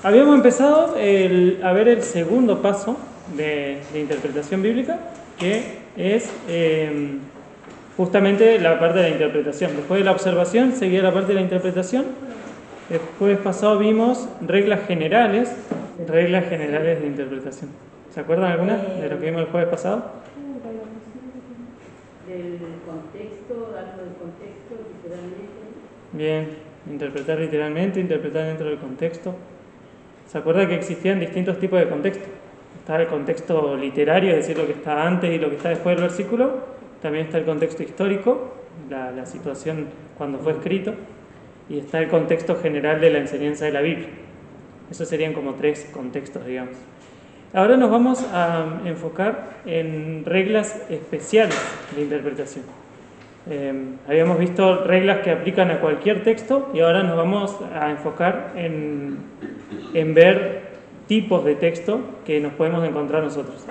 Habíamos empezado a ver el segundo paso de interpretación bíblica, que es justamente la parte de la interpretación. Después de la observación seguía la parte de la interpretación. El jueves pasado vimos reglas generales de interpretación. ¿Se acuerdan alguna de lo que vimos el jueves pasado? Del contexto, algo del contexto, literalmente. Bien, interpretar literalmente, interpretar dentro del contexto. ¿Se acuerda que existían distintos tipos de contexto? Está el contexto literario, es decir, lo que está antes y lo que está después del versículo. También está el contexto histórico, la situación cuando fue escrito. Y está el contexto general de la enseñanza de la Biblia. Esos serían como tres contextos, digamos. Ahora nos vamos a enfocar en reglas especiales de interpretación. Habíamos visto reglas que aplican a cualquier texto y ahora nos vamos a enfocar en ver tipos de texto que nos podemos encontrar nosotros.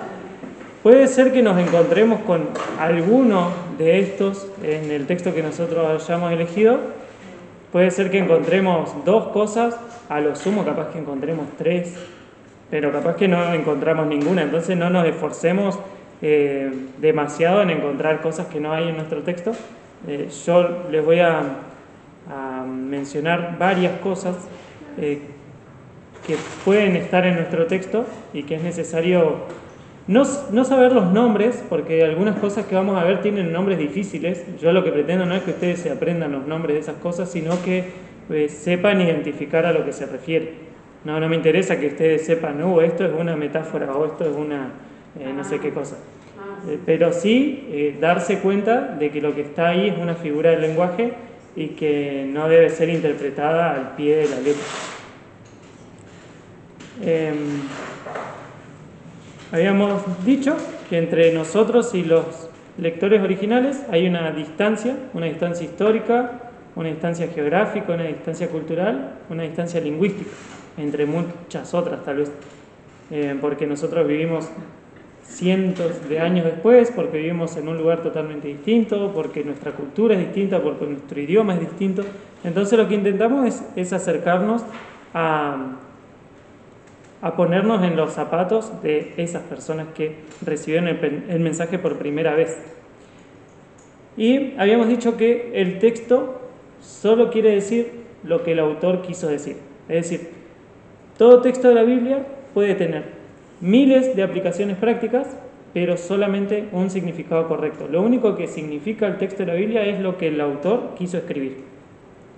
Puede ser que nos encontremos con alguno de estos en el texto que nosotros hayamos elegido. Puede ser que encontremos dos cosas, a lo sumo capaz que encontremos tres, pero capaz que no encontramos ninguna. Entonces no nos esforcemos demasiado en encontrar cosas que no hay en nuestro texto. Yo les voy a mencionar varias cosas que pueden estar en nuestro texto y que es necesario no saber los nombres, porque algunas cosas que vamos a ver tienen nombres difíciles. Yo lo que pretendo no es que ustedes se aprendan los nombres de esas cosas, sino que sepan identificar a lo que se refiere. No me interesa que ustedes sepan, esto es una metáfora o esto es una no sé qué cosa. Pero sí darse cuenta de que lo que está ahí es una figura del lenguaje y que no debe ser interpretada al pie de la letra. Habíamos dicho que entre nosotros y los lectores originales hay una distancia histórica, una distancia geográfica, una distancia cultural, una distancia lingüística, entre muchas otras tal vez, porque nosotros vivimos cientos de años después, porque vivimos en un lugar totalmente distinto, porque nuestra cultura es distinta, porque nuestro idioma es distinto. Entonces lo que intentamos es acercarnos a ponernos en los zapatos de esas personas que recibieron el mensaje por primera vez. Y habíamos dicho que el texto solo quiere decir lo que el autor quiso decir. Es decir, todo texto de la Biblia puede tener miles de aplicaciones prácticas, pero solamente un significado correcto. Lo único que significa el texto de la Biblia es lo que el autor quiso escribir.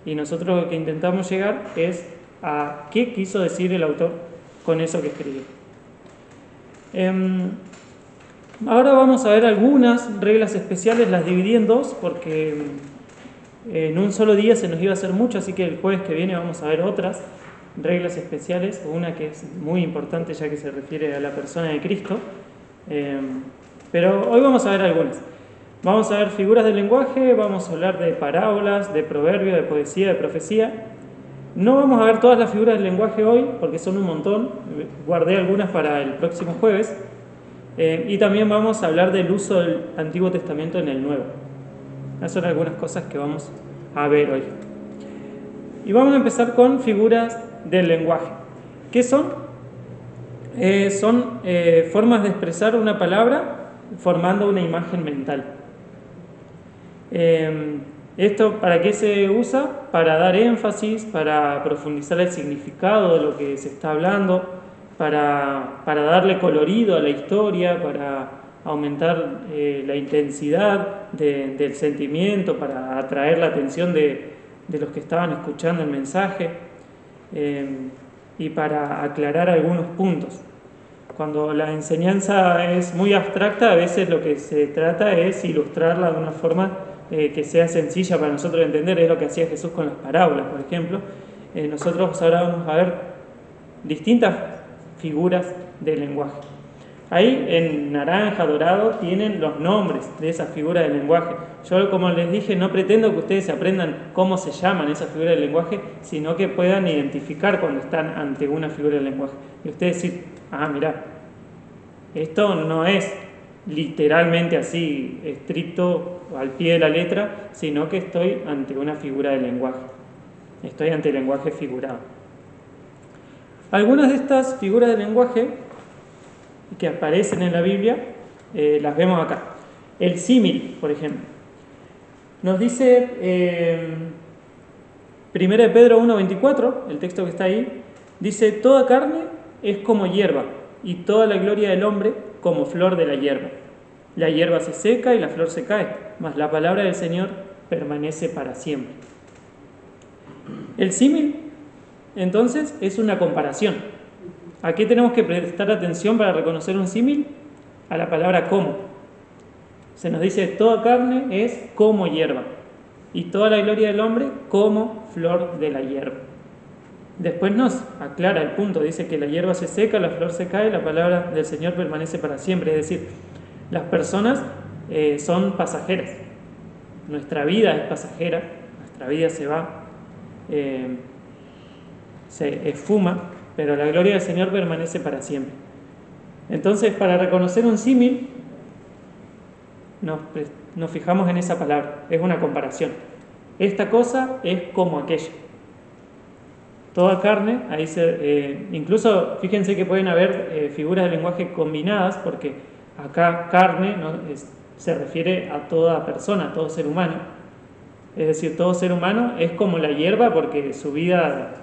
Y nosotros lo que intentamos llegar es a qué quiso decir el autor con eso que escribió. Ahora vamos a ver algunas reglas especiales, las dividí en dos porque en un solo día se nos iba a hacer mucho, así que el jueves que viene vamos a ver otras reglas especiales, una que es muy importante ya que se refiere a la persona de Cristo, pero hoy vamos a ver algunas. Vamos a ver figuras del lenguaje, vamos a hablar de parábolas, de proverbios, de poesía, de profecía. No vamos a ver todas las figuras del lenguaje hoy, porque son un montón. Guardé algunas para el próximo jueves. Y también vamos a hablar del uso del Antiguo Testamento en el Nuevo. Esas son algunas cosas que vamos a ver hoy. Y vamos a empezar con figuras del lenguaje. ¿Qué son? Son formas de expresar una palabra formando una imagen mental. ¿Esto para qué se usa? Para dar énfasis, para profundizar el significado de lo que se está hablando, para darle colorido a la historia, para aumentar la intensidad del sentimiento, para atraer la atención de los que estaban escuchando el mensaje y para aclarar algunos puntos. Cuando la enseñanza es muy abstracta, a veces lo que se trata es ilustrarla de una forma que sea sencilla para nosotros entender. Es lo que hacía Jesús con las parábolas, por ejemplo. Nosotros ahora vamos a ver distintas figuras del lenguaje. Ahí en naranja, dorado, tienen los nombres de esas figuras del lenguaje. Yo, como les dije, no pretendo que ustedes se aprendan cómo se llaman esas figuras del lenguaje, sino que puedan identificar cuando están ante una figura del lenguaje. Y ustedes decir, mirá, esto no es literalmente así, estricto al pie de la letra, sino que estoy ante una figura del lenguaje. Estoy ante el lenguaje figurado. Algunas de estas figuras de lenguaje que aparecen en la Biblia las vemos acá. El símil, por ejemplo. Nos dice 1 de Pedro 1:24, el texto que está ahí, dice: toda carne es como hierba, y toda la gloria del hombre como flor de la hierba. La hierba se seca y la flor se cae, mas la palabra del Señor permanece para siempre. El símil, entonces, es una comparación. ¿A qué tenemos que prestar atención para reconocer un símil? A la palabra como. Se nos dice: toda carne es como hierba, y toda la gloria del hombre como flor de la hierba. Después nos aclara el punto, dice que la hierba se seca, la flor se cae, la palabra del Señor permanece para siempre. Es decir, las personas son pasajeras. Nuestra vida es pasajera, nuestra vida se va, se esfuma, pero la gloria del Señor permanece para siempre. Entonces, para reconocer un símil, nos fijamos en esa palabra, es una comparación. Esta cosa es como aquella. Toda carne, ahí incluso fíjense que pueden haber figuras de lenguaje combinadas, porque acá carne se refiere a toda persona, a todo ser humano. Es decir, todo ser humano es como la hierba porque su vida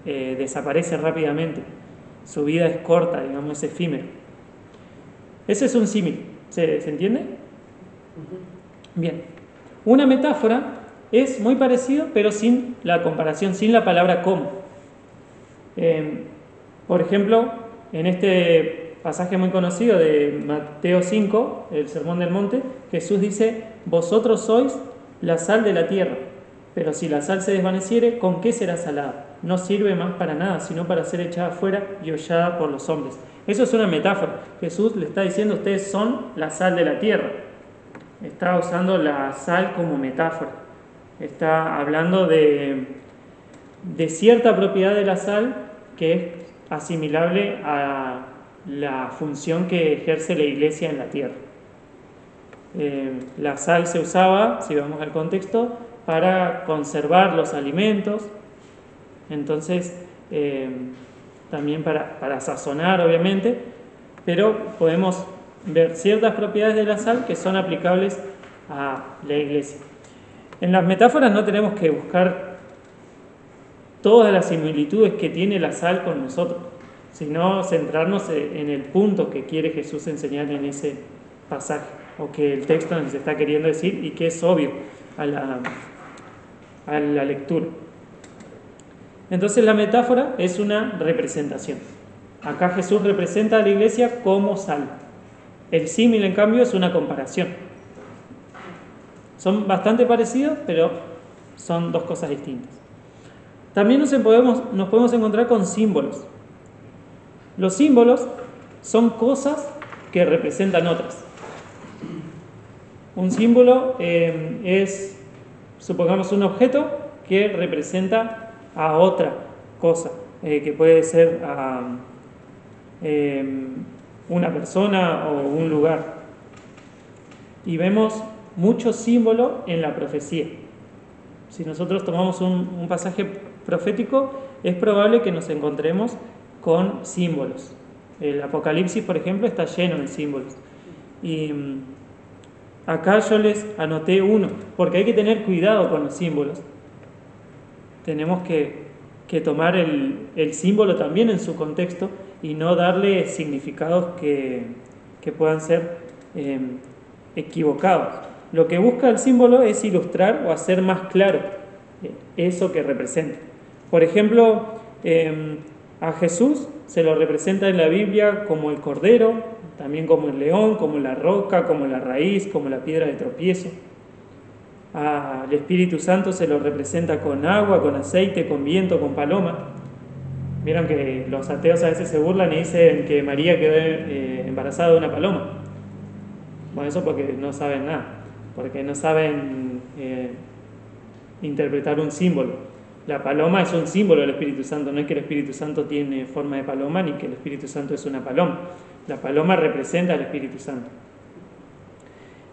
desaparece rápidamente. Su vida es corta, digamos, es efímero. Ese es un símil. ¿Se entiende? Bien. Una metáfora es muy parecido, pero sin la comparación, sin la palabra como. Por ejemplo, en este pasaje muy conocido de Mateo 5, el Sermón del Monte, Jesús dice: vosotros sois la sal de la tierra, pero si la sal se desvaneciere, ¿con qué será salada? No sirve más para nada, sino para ser echada fuera y hollada por los hombres. Eso es una metáfora. Jesús le está diciendo: ustedes son la sal de la tierra. Está usando la sal como metáfora. Está hablando de cierta propiedad de la sal que es asimilable a la función que ejerce la iglesia en la tierra. La sal se usaba, si vamos al contexto, para conservar los alimentos, entonces también para sazonar, obviamente, pero podemos ver ciertas propiedades de la sal que son aplicables a la iglesia. En las metáforas no tenemos que buscar todas las similitudes que tiene la sal con nosotros, sino centrarnos en el punto que quiere Jesús enseñar en ese pasaje, o que el texto nos está queriendo decir y que es obvio a la lectura. Entonces la metáfora es una representación. Acá Jesús representa a la iglesia como sal. El símil, en cambio, es una comparación. Son bastante parecidos, pero son dos cosas distintas. También nos podemos encontrar con símbolos. Los símbolos son cosas que representan otras. Un símbolo es, supongamos, un objeto que representa a otra cosa, que puede ser una persona o un lugar. Y vemos muchos símbolos en la profecía. Si nosotros tomamos un pasaje profético, es probable que nos encontremos con símbolos. El Apocalipsis, por ejemplo, está lleno de símbolos. Y acá yo les anoté uno, porque hay que tener cuidado con los símbolos. Tenemos que tomar el símbolo también en su contexto y no darle significados que puedan ser equivocados. Lo que busca el símbolo es ilustrar o hacer más claro eso que representa. Por ejemplo, a Jesús se lo representa en la Biblia como el cordero, también como el león, como la roca, como la raíz, como la piedra de tropiezo. Al Espíritu Santo se lo representa con agua, con aceite, con viento, con paloma. Vieron que los ateos a veces se burlan y dicen que María quedó embarazada de una paloma. Bueno, eso porque no saben nada, porque no saben interpretar un símbolo. La paloma es un símbolo del Espíritu Santo, no es que el Espíritu Santo tiene forma de paloma ni que el Espíritu Santo es una paloma. La paloma representa al Espíritu Santo.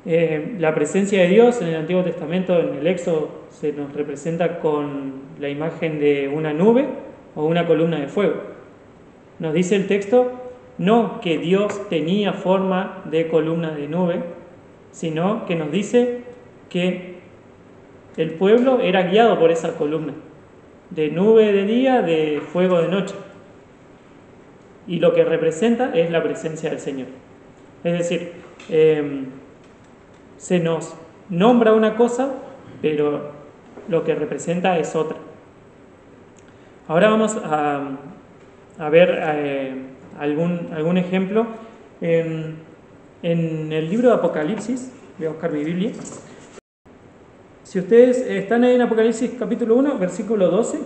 La presencia de Dios en el Antiguo Testamento, en el Éxodo, se nos representa con la imagen de una nube o una columna de fuego. Nos dice el texto, no que Dios tenía forma de columna de nube, sino que nos dice que el pueblo era guiado por esa columna, de nube de día, de fuego de noche. Y lo que representa es la presencia del Señor. Es decir, se nos nombra una cosa, pero lo que representa es otra. Ahora vamos a ver algún ejemplo. En el libro de Apocalipsis, voy a buscar mi Biblia. Si ustedes están ahí en Apocalipsis capítulo 1, versículo 12,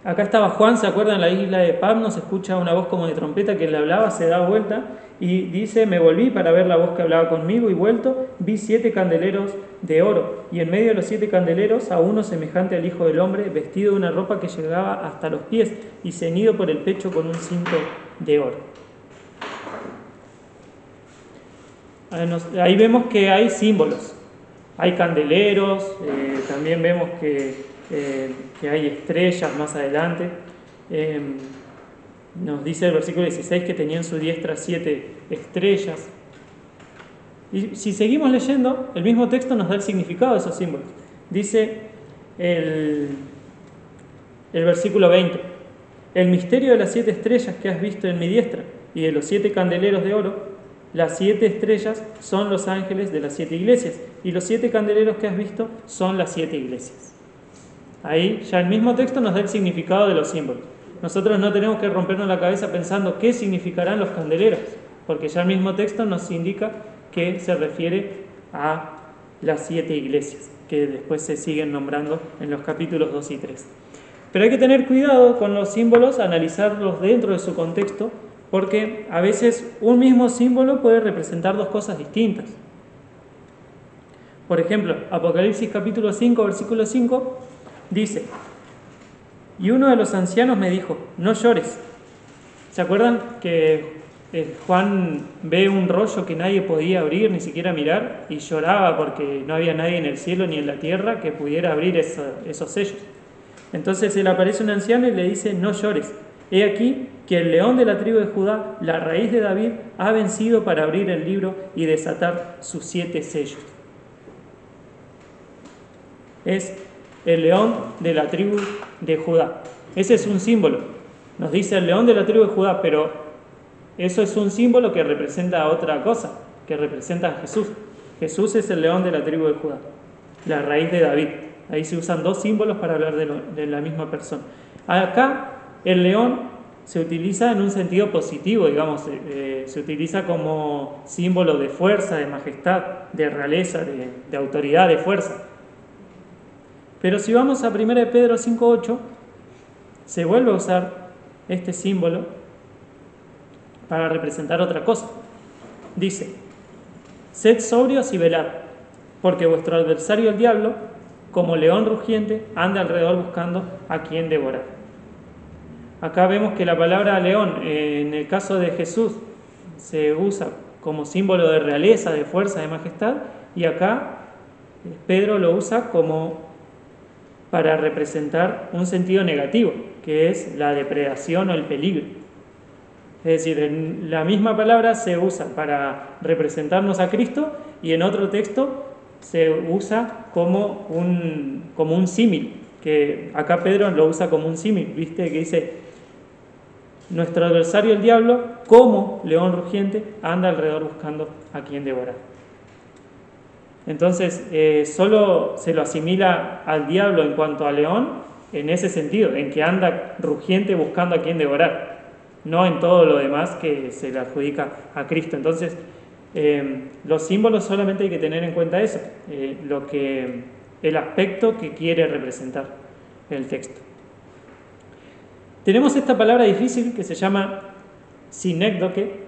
acá estaba Juan, ¿se acuerdan? En la isla de Patmos, escucha una voz como de trompeta que le hablaba, se da vuelta y dice, me volví para ver la voz que hablaba conmigo y vuelto, vi 7 candeleros de oro y en medio de los 7 candeleros a uno semejante al Hijo del Hombre, vestido de una ropa que llegaba hasta los pies y ceñido por el pecho con un cinto de oro. Ahí vemos que hay símbolos, hay candeleros, también vemos que hay estrellas más adelante. Nos dice el versículo 16 que tenía en su diestra 7 estrellas. Y si seguimos leyendo, el mismo texto nos da el significado de esos símbolos. Dice el versículo 20, el misterio de las 7 estrellas que has visto en mi diestra y de los 7 candeleros de oro, las 7 estrellas son los ángeles de las 7 iglesias y los 7 candeleros que has visto son las 7 iglesias. Ahí ya el mismo texto nos da el significado de los símbolos. Nosotros no tenemos que rompernos la cabeza pensando qué significarán los candeleros, porque ya el mismo texto nos indica que se refiere a las 7 iglesias, que después se siguen nombrando en los capítulos 2 y 3. Pero hay que tener cuidado con los símbolos, analizarlos dentro de su contexto, porque a veces un mismo símbolo puede representar 2 cosas distintas. Por ejemplo, Apocalipsis capítulo 5, versículo 5, dice, y uno de los ancianos me dijo, no llores. ¿Se acuerdan que Juan ve un rollo que nadie podía abrir, ni siquiera mirar, y lloraba porque no había nadie en el cielo ni en la tierra que pudiera abrir esos sellos? Entonces él aparece un anciano y le dice, no llores. He aquí que el león de la tribu de Judá, la raíz de David, ha vencido para abrir el libro y desatar sus 7 sellos. Es el león de la tribu de Judá. Ese es un símbolo. Nos dice el león de la tribu de Judá, pero eso es un símbolo que representa otra cosa, que representa a Jesús. Jesús es el león de la tribu de Judá, la raíz de David. Ahí se usan 2 símbolos para hablar de la misma persona. Acá el león se utiliza en un sentido positivo, digamos, se utiliza como símbolo de fuerza, de majestad, de realeza, de autoridad, de fuerza. Pero si vamos a 1 Pedro 5:8, se vuelve a usar este símbolo para representar otra cosa. Dice, sed sobrios y velad, porque vuestro adversario el diablo, como león rugiente, anda alrededor buscando a quien devorar. Acá vemos que la palabra león, en el caso de Jesús, se usa como símbolo de realeza, de fuerza, de majestad, y acá Pedro lo usa como para representar un sentido negativo, que es la depredación o el peligro. Es decir, en la misma palabra se usa para representarnos a Cristo y en otro texto se usa como un símil, que acá Pedro lo usa como un símil, ¿viste? Que dice, nuestro adversario el diablo, como león rugiente, anda alrededor buscando a quien devorar. Entonces, solo se lo asimila al diablo en cuanto a león, en ese sentido, en que anda rugiente buscando a quien devorar, no en todo lo demás que se le adjudica a Cristo. Entonces, los símbolos solamente hay que tener en cuenta eso, el aspecto que quiere representar el texto. Tenemos esta palabra difícil que se llama sinécdoque,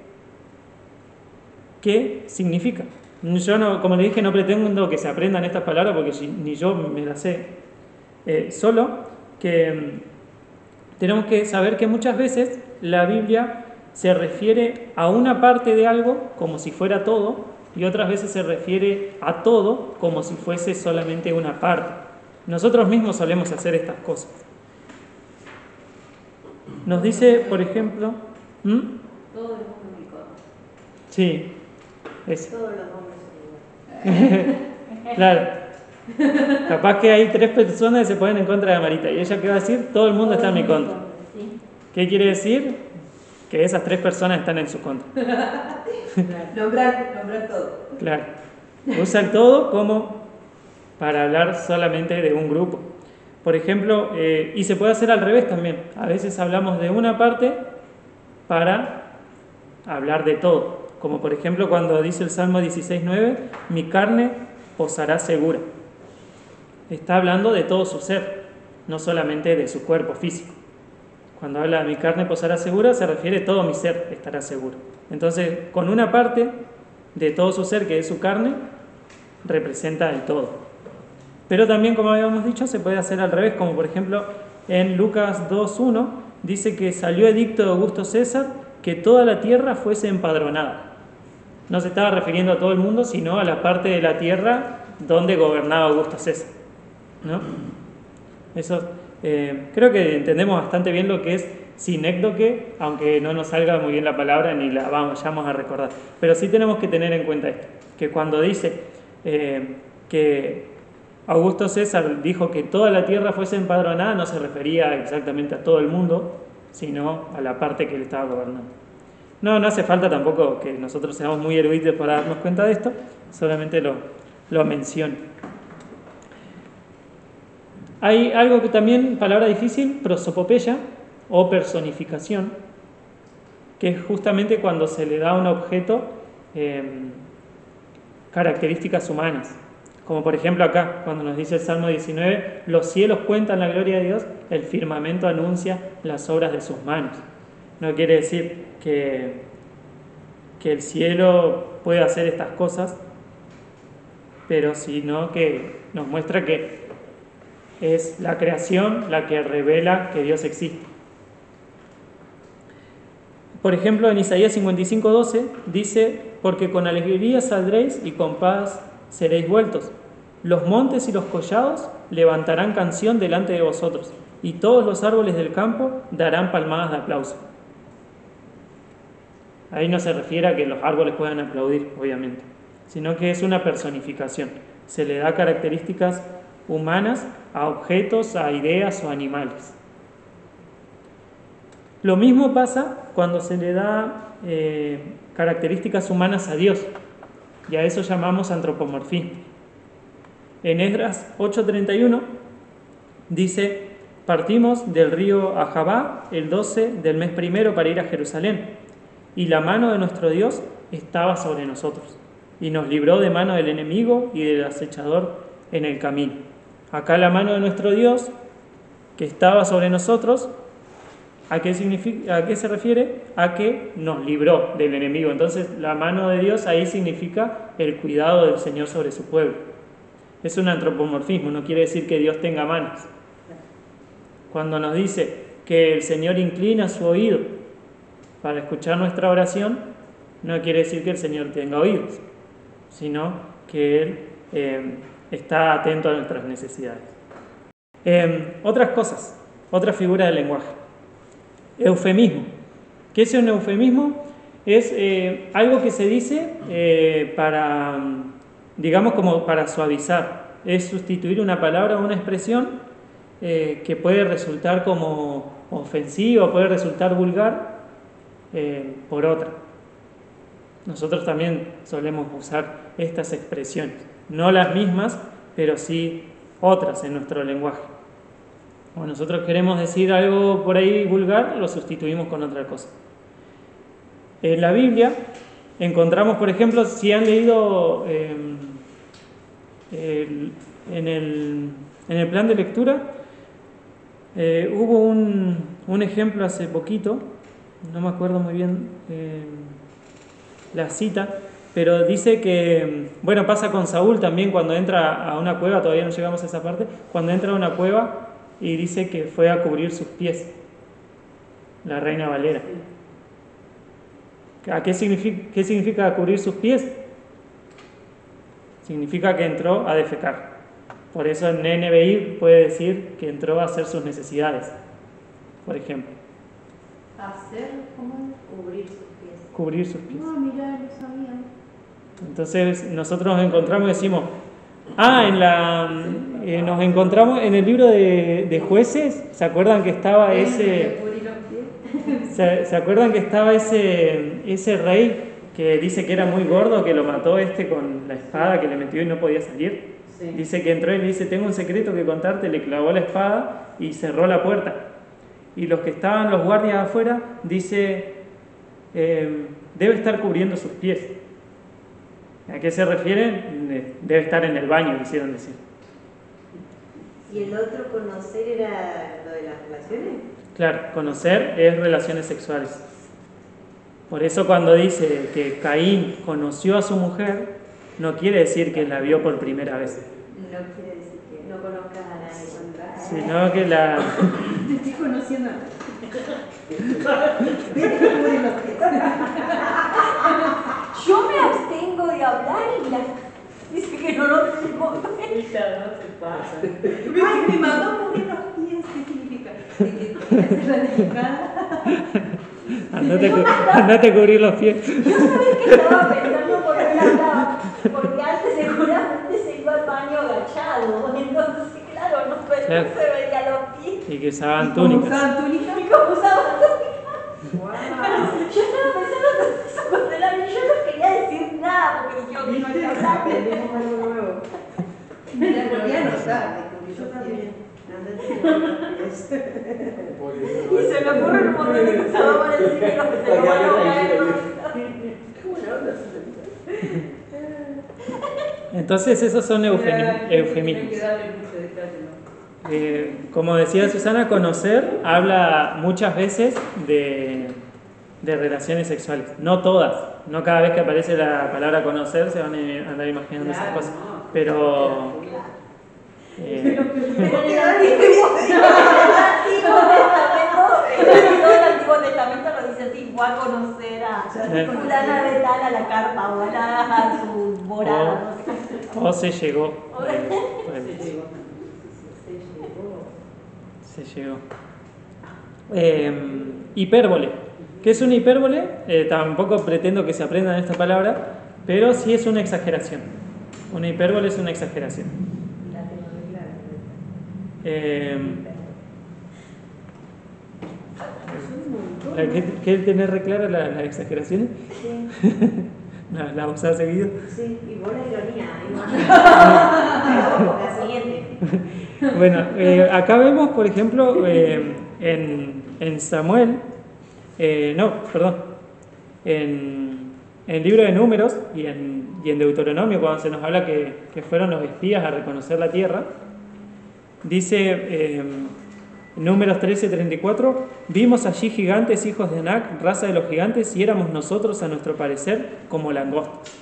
que significa. Yo, no, como les dije, no pretendo que se aprendan estas palabras porque ni yo me las sé. Solo que tenemos que saber que muchas veces la Biblia se refiere a una parte de algo como si fuera todo y otras veces se refiere a todo como si fuese solamente una parte. Nosotros mismos solemos hacer estas cosas. Nos dice, por ejemplo, Todo el mundo unicornio. sí, eso. Todos los hombres son iguales. Claro. Capaz que hay 3 personas que se ponen en contra de Marita. ¿Y ella qué va a decir? Todo el mundo está en mi contra. Sí. ¿Qué quiere decir? Que esas 3 personas están en su contra. Nombrar todo. Claro. Usa el todo como para hablar solamente de un grupo. Por ejemplo, y se puede hacer al revés también. A veces hablamos de una parte para hablar de todo. Como por ejemplo cuando dice el Salmo 16:9, mi carne posará segura. Está hablando de todo su ser, no solamente de su cuerpo físico. Cuando habla de mi carne posará segura, se refiere a todo mi ser estará seguro. Entonces, con una parte de todo su ser, que es su carne, representa el todo. Pero también, como habíamos dicho, se puede hacer al revés, como por ejemplo en Lucas 2:1, dice que salió edicto de Augusto César que toda la tierra fuese empadronada. No se estaba refiriendo a todo el mundo, sino a la parte de la tierra donde gobernaba Augusto César, ¿no? Eso, creo que entendemos bastante bien lo que es sinécdoque, aunque no nos salga muy bien la palabra ni la vayamos a recordar. Pero sí tenemos que tener en cuenta esto, que cuando dice que Augusto César dijo que toda la tierra fuese empadronada, no se refería exactamente a todo el mundo, sino a la parte que él estaba gobernando. No hace falta tampoco que nosotros seamos muy eruditos para darnos cuenta de esto, solamente lo menciono. Hay algo que también, palabra difícil, prosopopeya o personificación, que es justamente cuando se le da a un objeto características humanas. Como por ejemplo acá, cuando nos dice el Salmo 19, los cielos cuentan la gloria de Dios, el firmamento anuncia las obras de sus manos. No quiere decir que el cielo puede hacer estas cosas, pero sino que nos muestra que es la creación la que revela que Dios existe. Por ejemplo, en Isaías 55:12 dice, porque con alegría saldréis y con paz seréis vueltos. Los montes y los collados levantarán canción delante de vosotros, y todos los árboles del campo darán palmadas de aplauso. Ahí no se refiere a que los árboles puedan aplaudir, obviamente, sino que es una personificación. Se le da características humanas a objetos, a ideas o animales. Lo mismo pasa cuando se le da características humanas a Dios, y a eso llamamos antropomorfismo. En Esdras 8:31 dice, partimos del río Ahabá el 12 del mes primero para ir a Jerusalén, y la mano de nuestro Dios estaba sobre nosotros, y nos libró de mano del enemigo y del acechador en el camino. Acá la mano de nuestro Dios, que estaba sobre nosotros, ¿a qué se refiere? A que nos libró del enemigo. Entonces la mano de Dios ahí significa el cuidado del Señor sobre su pueblo. Es un antropomorfismo, no quiere decir que Dios tenga manos. Cuando nos dice que el Señor inclina su oído para escuchar nuestra oración, no quiere decir que el Señor tenga oídos, sino que Él está atento a nuestras necesidades. Otras cosas, otra figura del lenguaje. Eufemismo. ¿Qué es un eufemismo? Es algo que se dice para, digamos, como para suavizar. Es sustituir una palabra o una expresión que puede resultar como ofensiva, puede resultar vulgar, por otra. Nosotros también solemos usar estas expresiones, no las mismas, pero sí otras en nuestro lenguaje. Cuando nosotros queremos decir algo por ahí vulgar, lo sustituimos con otra cosa. En la Biblia encontramos, por ejemplo, si han leído en el plan de lectura, hubo un ejemplo hace poquito, no me acuerdo muy bien la cita, pero dice que, bueno, pasa con Saúl también cuando entra a una cueva, todavía no llegamos a esa parte, cuando entra a una cueva y dice que fue a cubrir sus pies, la Reina Valera. ¿Qué significa cubrir sus pies? Significa que entró a defecar. Por eso en NBI puede decir que entró a hacer sus necesidades, por ejemplo. Hacer, ¿cómo? Cubrir sus pies. Cubrir sus pies. No, mirá, no sabía. Entonces nosotros nos encontramos y decimos, nos encontramos en el libro de Jueces, ¿se acuerdan que estaba ese... Cubrir los pies. ¿Se acuerdan que estaba ese rey que dice que era muy gordo, que lo mató con la espada que le metió y no podía salir? Sí. Dice que entró y le dice, tengo un secreto que contarte, le clavó la espada y cerró la puerta. Y los que estaban, los guardias afuera, dice, debe estar cubriendo sus pies. ¿A qué se refieren? Debe estar en el baño, quisieron decir. ¿Y el otro conocer era lo de las relaciones? Claro, conocer es relaciones sexuales. Por eso cuando dice que Caín conoció a su mujer, no quiere decir que la vio por primera vez, No quiere decir que no conozcas a nadie cuando sino que la... Te estoy conociendo. Yo me abstengo de hablar y la... dice que no lo tengo. Claro, no se pasa. Ay, me mandó a cubrir los pies. ¿Qué significa? Que hacer la delicada. Andate a cubrir los pies. Yo sabía que estaba pensando por qué hablaba, porque antes seguramente se iba al baño agachado. Entonces, claro, no se veía los pies. Y que usaban ¿Cómo túnicas. usaban túnicas? ¿Y cómo usaban túnicas? Wow. Yo estaba pensando en eso cuando era niña, yo no quería decir nada porque yo que no ¿Viste? había hablado. Aprendemos algo nuevo. Mira, volví a anotar de cubrir los pies. Y se me ocurre un montón de cosas para decir que lo que se lo van a caer. Qué buena onda. Entonces esos son eufemismos. Hay que darle mucho detalle, ¿no? Como decía Susana, conocer habla muchas veces de relaciones sexuales. No todas. No cada vez que aparece la palabra conocer se van a andar imaginando esas cosas. No, Pero... En el Antiguo Testamento lo dice así, fue a conocer a fulana de tal a la carpa o a su morada. O se llegó. Se llegó. Hipérbole. ¿Qué es una hipérbole? Tampoco pretendo que se aprendan esta palabra, pero sí es una exageración. Una hipérbole es una exageración. ¿Qué tener reclara las exageraciones? Sí. ¿La usás seguido? Sí, y buena ironía. La siguiente. Bueno, acá vemos, por ejemplo, en Samuel, en el libro de Números y en Deuteronomio, cuando se nos habla que fueron los espías a reconocer la tierra, dice Números 13:34, vimos allí gigantes, hijos de Anac, raza de los gigantes, y éramos nosotros, a nuestro parecer, como langostas.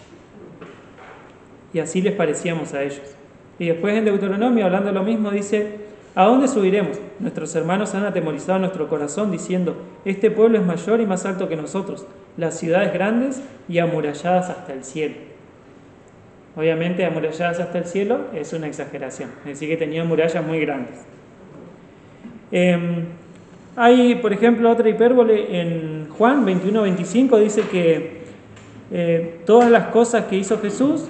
Y así les parecíamos a ellos. Y después en Deuteronomio, hablando lo mismo, dice, ¿a dónde subiremos? Nuestros hermanos han atemorizado nuestro corazón, diciendo, este pueblo es mayor y más alto que nosotros, las ciudades grandes y amuralladas hasta el cielo. Obviamente, amuralladas hasta el cielo es una exageración, es decir, que tenían murallas muy grandes. Hay, por ejemplo, otra hipérbole en Juan 21:25, dice que todas las cosas que hizo Jesús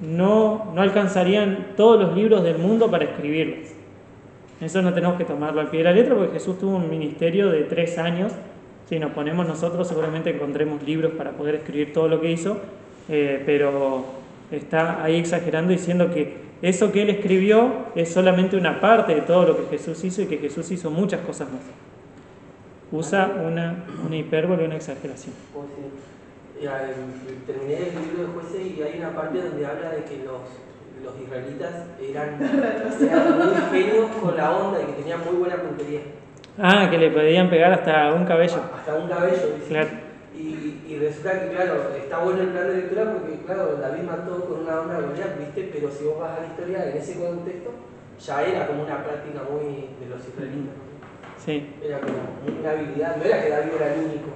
no alcanzarían todos los libros del mundo para escribirlas. Eso no tenemos que tomarlo al pie de la letra, porque Jesús tuvo un ministerio de 3 años. Si nos ponemos nosotros, seguramente encontremos libros para poder escribir todo lo que hizo, pero está ahí exagerando, diciendo que eso que él escribió es solamente una parte de todo lo que Jesús hizo y que Jesús hizo muchas cosas más. Usa una hipérbole, una exageración. Terminé el libro de Jueces y hay una parte donde habla de que los israelitas eran muy genios con la onda y que tenían muy buena puntería. Ah, que le podían pegar hasta un cabello. Hasta un cabello, dice. Claro. Y resulta que, claro, está bueno el plan de lectura porque, claro, David mató con una onda de Goliat, ¿viste? Pero si vos vas a la historia, en ese contexto, ya era como una práctica muy de los israelitas. Sí. Era como una habilidad, no era que David era el único,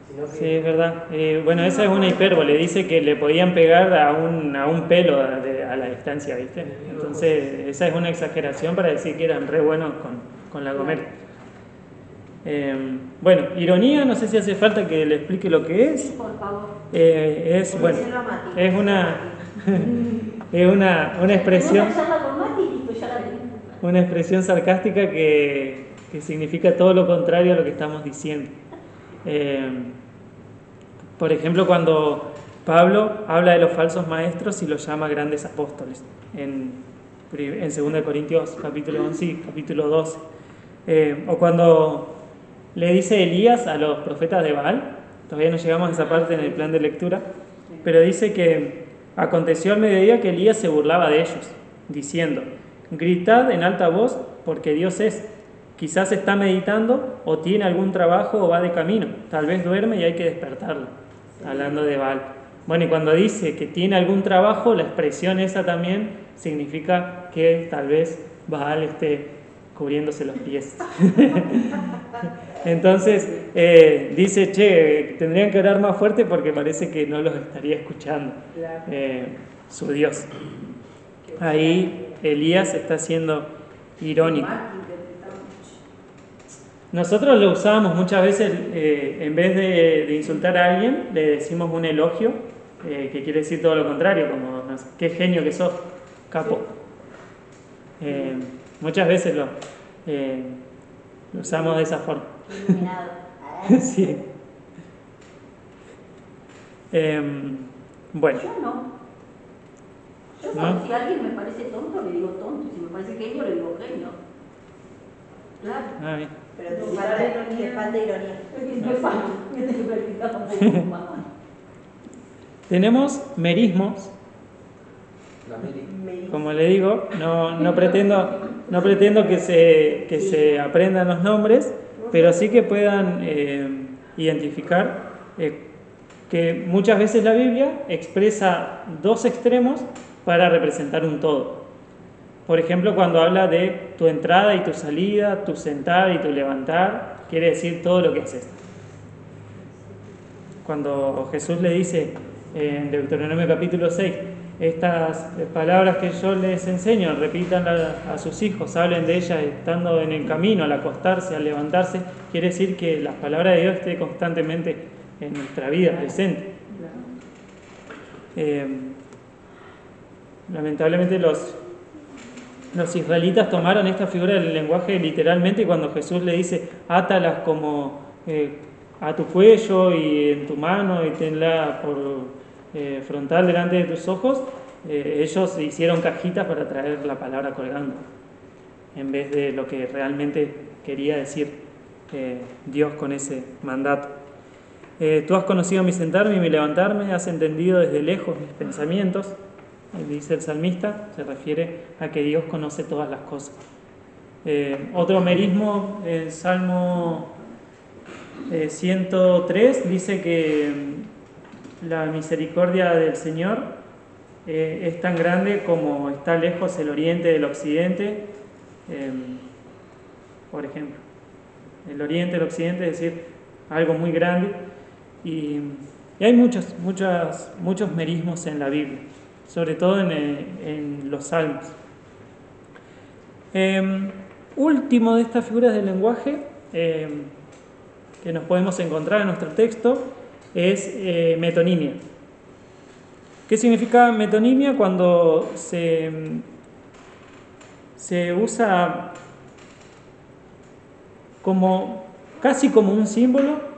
sino que... Sí, es verdad. Bueno, esa es una hipérbole. Dice que le podían pegar a un pelo a la distancia, ¿viste? Entonces, esa es una exageración para decir que eran re buenos con la Gomera. Bueno, ironía, no sé si hace falta que le explique lo que es. Sí, por favor. Es, bueno, es una expresión. Una charla con Mati y listo, ya la tenemos. Una expresión sarcástica que significa todo lo contrario a lo que estamos diciendo. Por ejemplo, cuando Pablo habla de los falsos maestros y los llama grandes apóstoles, en 2 Corintios capítulo 11 y capítulo 12. O cuando le dice Elías a los profetas de Baal, todavía no llegamos a esa parte en el plan de lectura, pero dice que aconteció al mediodía que Elías se burlaba de ellos, diciendo: gritad en alta voz, porque Dios es. Quizás está meditando, o tiene algún trabajo, o va de camino. Tal vez duerme y hay que despertarlo. Hablando de Baal. Bueno, y cuando dice que tiene algún trabajo, la expresión esa también significa que tal vez Baal esté cubriéndose los pies. Entonces, dice, che, tendrían que orar más fuerte porque parece que no los estaría escuchando su Dios. Ahí Elías está siendo irónico. Nosotros lo usamos muchas veces, en vez de insultar a alguien, le decimos un elogio, que quiere decir todo lo contrario, como, no sé, qué genio que sos, capo. Muchas veces lo usamos de esa forma. Iluminado. Sí. Bueno. Yo no. Yo ¿No? si alguien me parece tonto, le digo tonto. Si me parece genio, le digo genio. Claro. Ah, bien. Pero te falta ironía. Me falta. Me tengo que practicar un poco más. Tenemos merismos. La Mary. Como le digo, no pretendo que se aprendan los nombres, pero sí que puedan identificar que muchas veces la Biblia expresa dos extremos para representar un todo. Por ejemplo, cuando habla de tu entrada y tu salida, tu sentar y tu levantar, quiere decir todo lo que haces. Cuando Jesús le dice en Deuteronomio capítulo 6, estas palabras que yo les enseño, repitan a sus hijos, hablen de ellas estando en el camino, al acostarse, al levantarse, quiere decir que la palabra de Dios esté constantemente en nuestra vida presente. Lamentablemente los israelitas tomaron esta figura del lenguaje literalmente, y cuando Jesús le dice átalas como a tu cuello y en tu mano y tenla por frontal delante de tus ojos, ellos hicieron cajitas para traer la palabra colgando en vez de lo que realmente quería decir Dios con ese mandato. Tú has conocido mi sentarme y mi levantarme, has entendido desde lejos mis pensamientos. Dice el salmista, se refiere a que Dios conoce todas las cosas. Otro merismo, el Salmo 103, dice que la misericordia del Señor es tan grande como está lejos el oriente del occidente. Por ejemplo, el oriente del occidente, es decir, algo muy grande. Y hay muchos merismos en la Biblia, sobre todo en los salmos. Último de estas figuras del lenguaje que nos podemos encontrar en nuestro texto es metonimia. ¿Qué significa metonimia? Cuando se usa casi como un símbolo,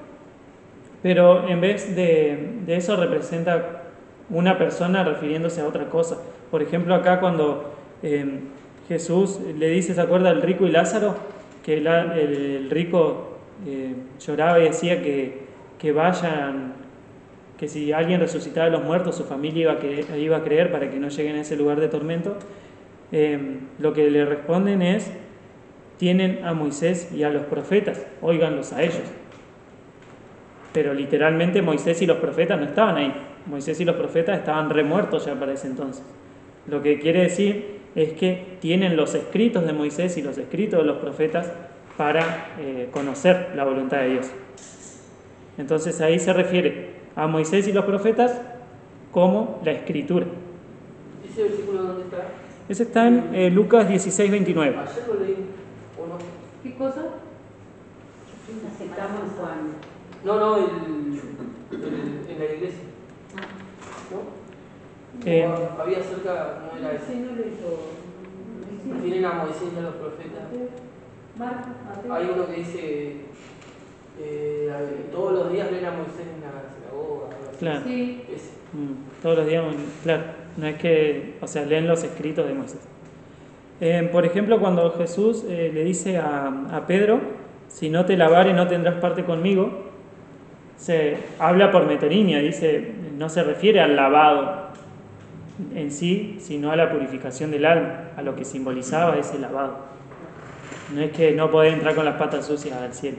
pero en vez de eso representa una persona refiriéndose a otra cosa. Por ejemplo, acá cuando Jesús le dice, ¿se acuerda del rico y Lázaro? Que el rico lloraba y decía que vayan, que si alguien resucitaba de los muertos, su familia iba a creer para que no lleguen a ese lugar de tormento. Lo que le responden es, tienen a Moisés y a los profetas, óiganlos a ellos. Pero literalmente Moisés y los profetas no estaban ahí. Moisés y los profetas estaban remuertos ya para ese entonces. Lo que quiere decir es que tienen los escritos de Moisés y los escritos de los profetas para conocer la voluntad de Dios. Entonces ahí se refiere a Moisés y los profetas como la escritura. ¿Ese versículo dónde está? Ese está en Lucas 16:29. Ayer lo leí, ¿o no? ¿Qué cosa? Aceptamos cuando. No, en la iglesia. ¿No? Había cerca, no era ese. Tienen a Moisés y a los profetas. Hay uno que dice, todos los días leen a Moisés en la sinagoga. Claro. Sí. Todos los días, claro. No es que, o sea, leen los escritos de Moisés. Por ejemplo, cuando Jesús le dice a Pedro, si no te lavare no tendrás parte conmigo, se habla por metonímia, dice, no se refiere al lavado en sí, sino a la purificación del alma, a lo que simbolizaba ese lavado. No es que no podés entrar con las patas sucias al cielo.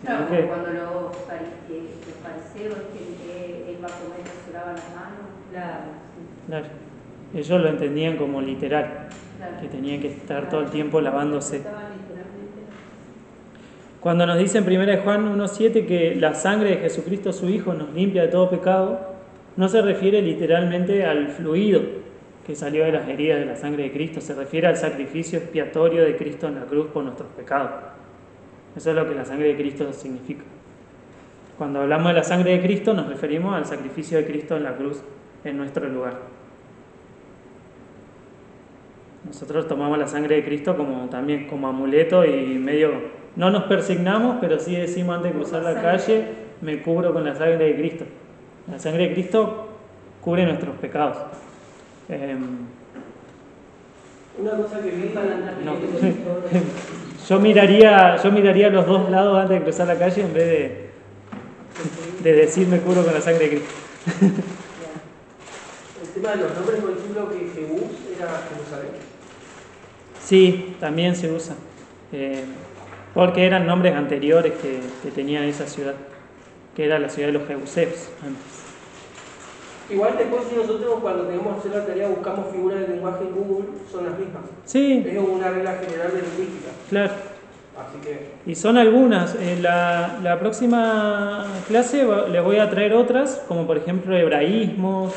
Claro, que cuando los fariseos que él va a comer se lavan las manos. Claro. Ellos lo entendían como literal, que tenían que estar todo el tiempo lavándose. Cuando nos dice en 1 Juan 1:7 que la sangre de Jesucristo su Hijo nos limpia de todo pecado, no se refiere literalmente al fluido que salió de las heridas de la sangre de Cristo, se refiere al sacrificio expiatorio de Cristo en la cruz por nuestros pecados. Eso es lo que la sangre de Cristo significa. Cuando hablamos de la sangre de Cristo nos referimos al sacrificio de Cristo en la cruz en nuestro lugar. Nosotros tomamos la sangre de Cristo también como amuleto y medio, no nos persignamos, pero sí decimos antes de cruzar la calle, me cubro con la sangre de Cristo. La sangre de Cristo cubre nuestros pecados. Una cosa que vi yo miraría a los dos lados antes de cruzar la calle en vez de decir me cubro con la sangre de Cristo. El tema de los nombres, por ejemplo, que Jebús era Jerusalén. Sí, también se usa. Porque eran nombres anteriores que tenía esa ciudad, que era la ciudad de los Jebuseos antes. Igual después si nosotros cuando tenemos que hacer la tarea buscamos figuras del lenguaje en Google, son las mismas. Sí. Es una regla general de lingüística. Claro. Así que... Y son algunas. En la próxima clase les voy a traer otras, como por ejemplo hebraísmos,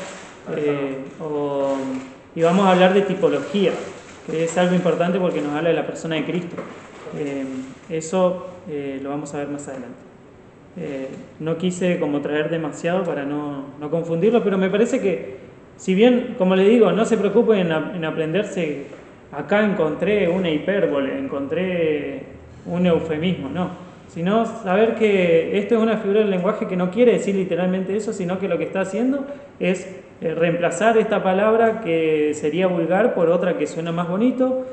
y vamos a hablar de tipología, que es algo importante porque nos habla de la persona de Cristo. Eso lo vamos a ver más adelante. No quise como traer demasiado para no confundirlo, pero me parece que, si bien, como le digo, no se preocupen en aprenderse, acá encontré una hipérbole, encontré un eufemismo, no, sino saber que esto es una figura del lenguaje que no quiere decir literalmente eso, sino que lo que está haciendo es reemplazar esta palabra que sería vulgar por otra que suena más bonito,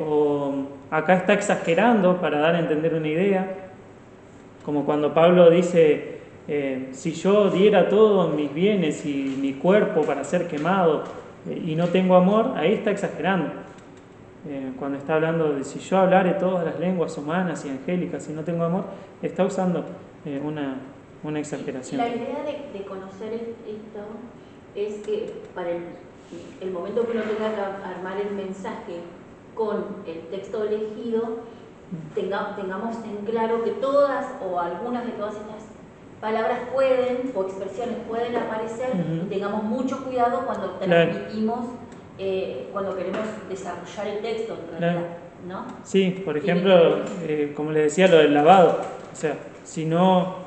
o acá está exagerando para dar a entender una idea. Como cuando Pablo dice, si yo diera todos mis bienes y mi cuerpo para ser quemado y no tengo amor, ahí está exagerando. Cuando está hablando de si yo hablare todas las lenguas humanas y angélicas y no tengo amor, está usando una exageración. La idea de conocer esto es que para el momento que uno tenga que armar el mensaje con el texto elegido, tengamos en claro que todas o algunas de todas estas palabras pueden o expresiones pueden aparecer, y tengamos mucho cuidado cuando transmitimos, cuando queremos desarrollar el texto en realidad, ¿no? Sí, por ejemplo, como les decía, lo del lavado, o sea, si no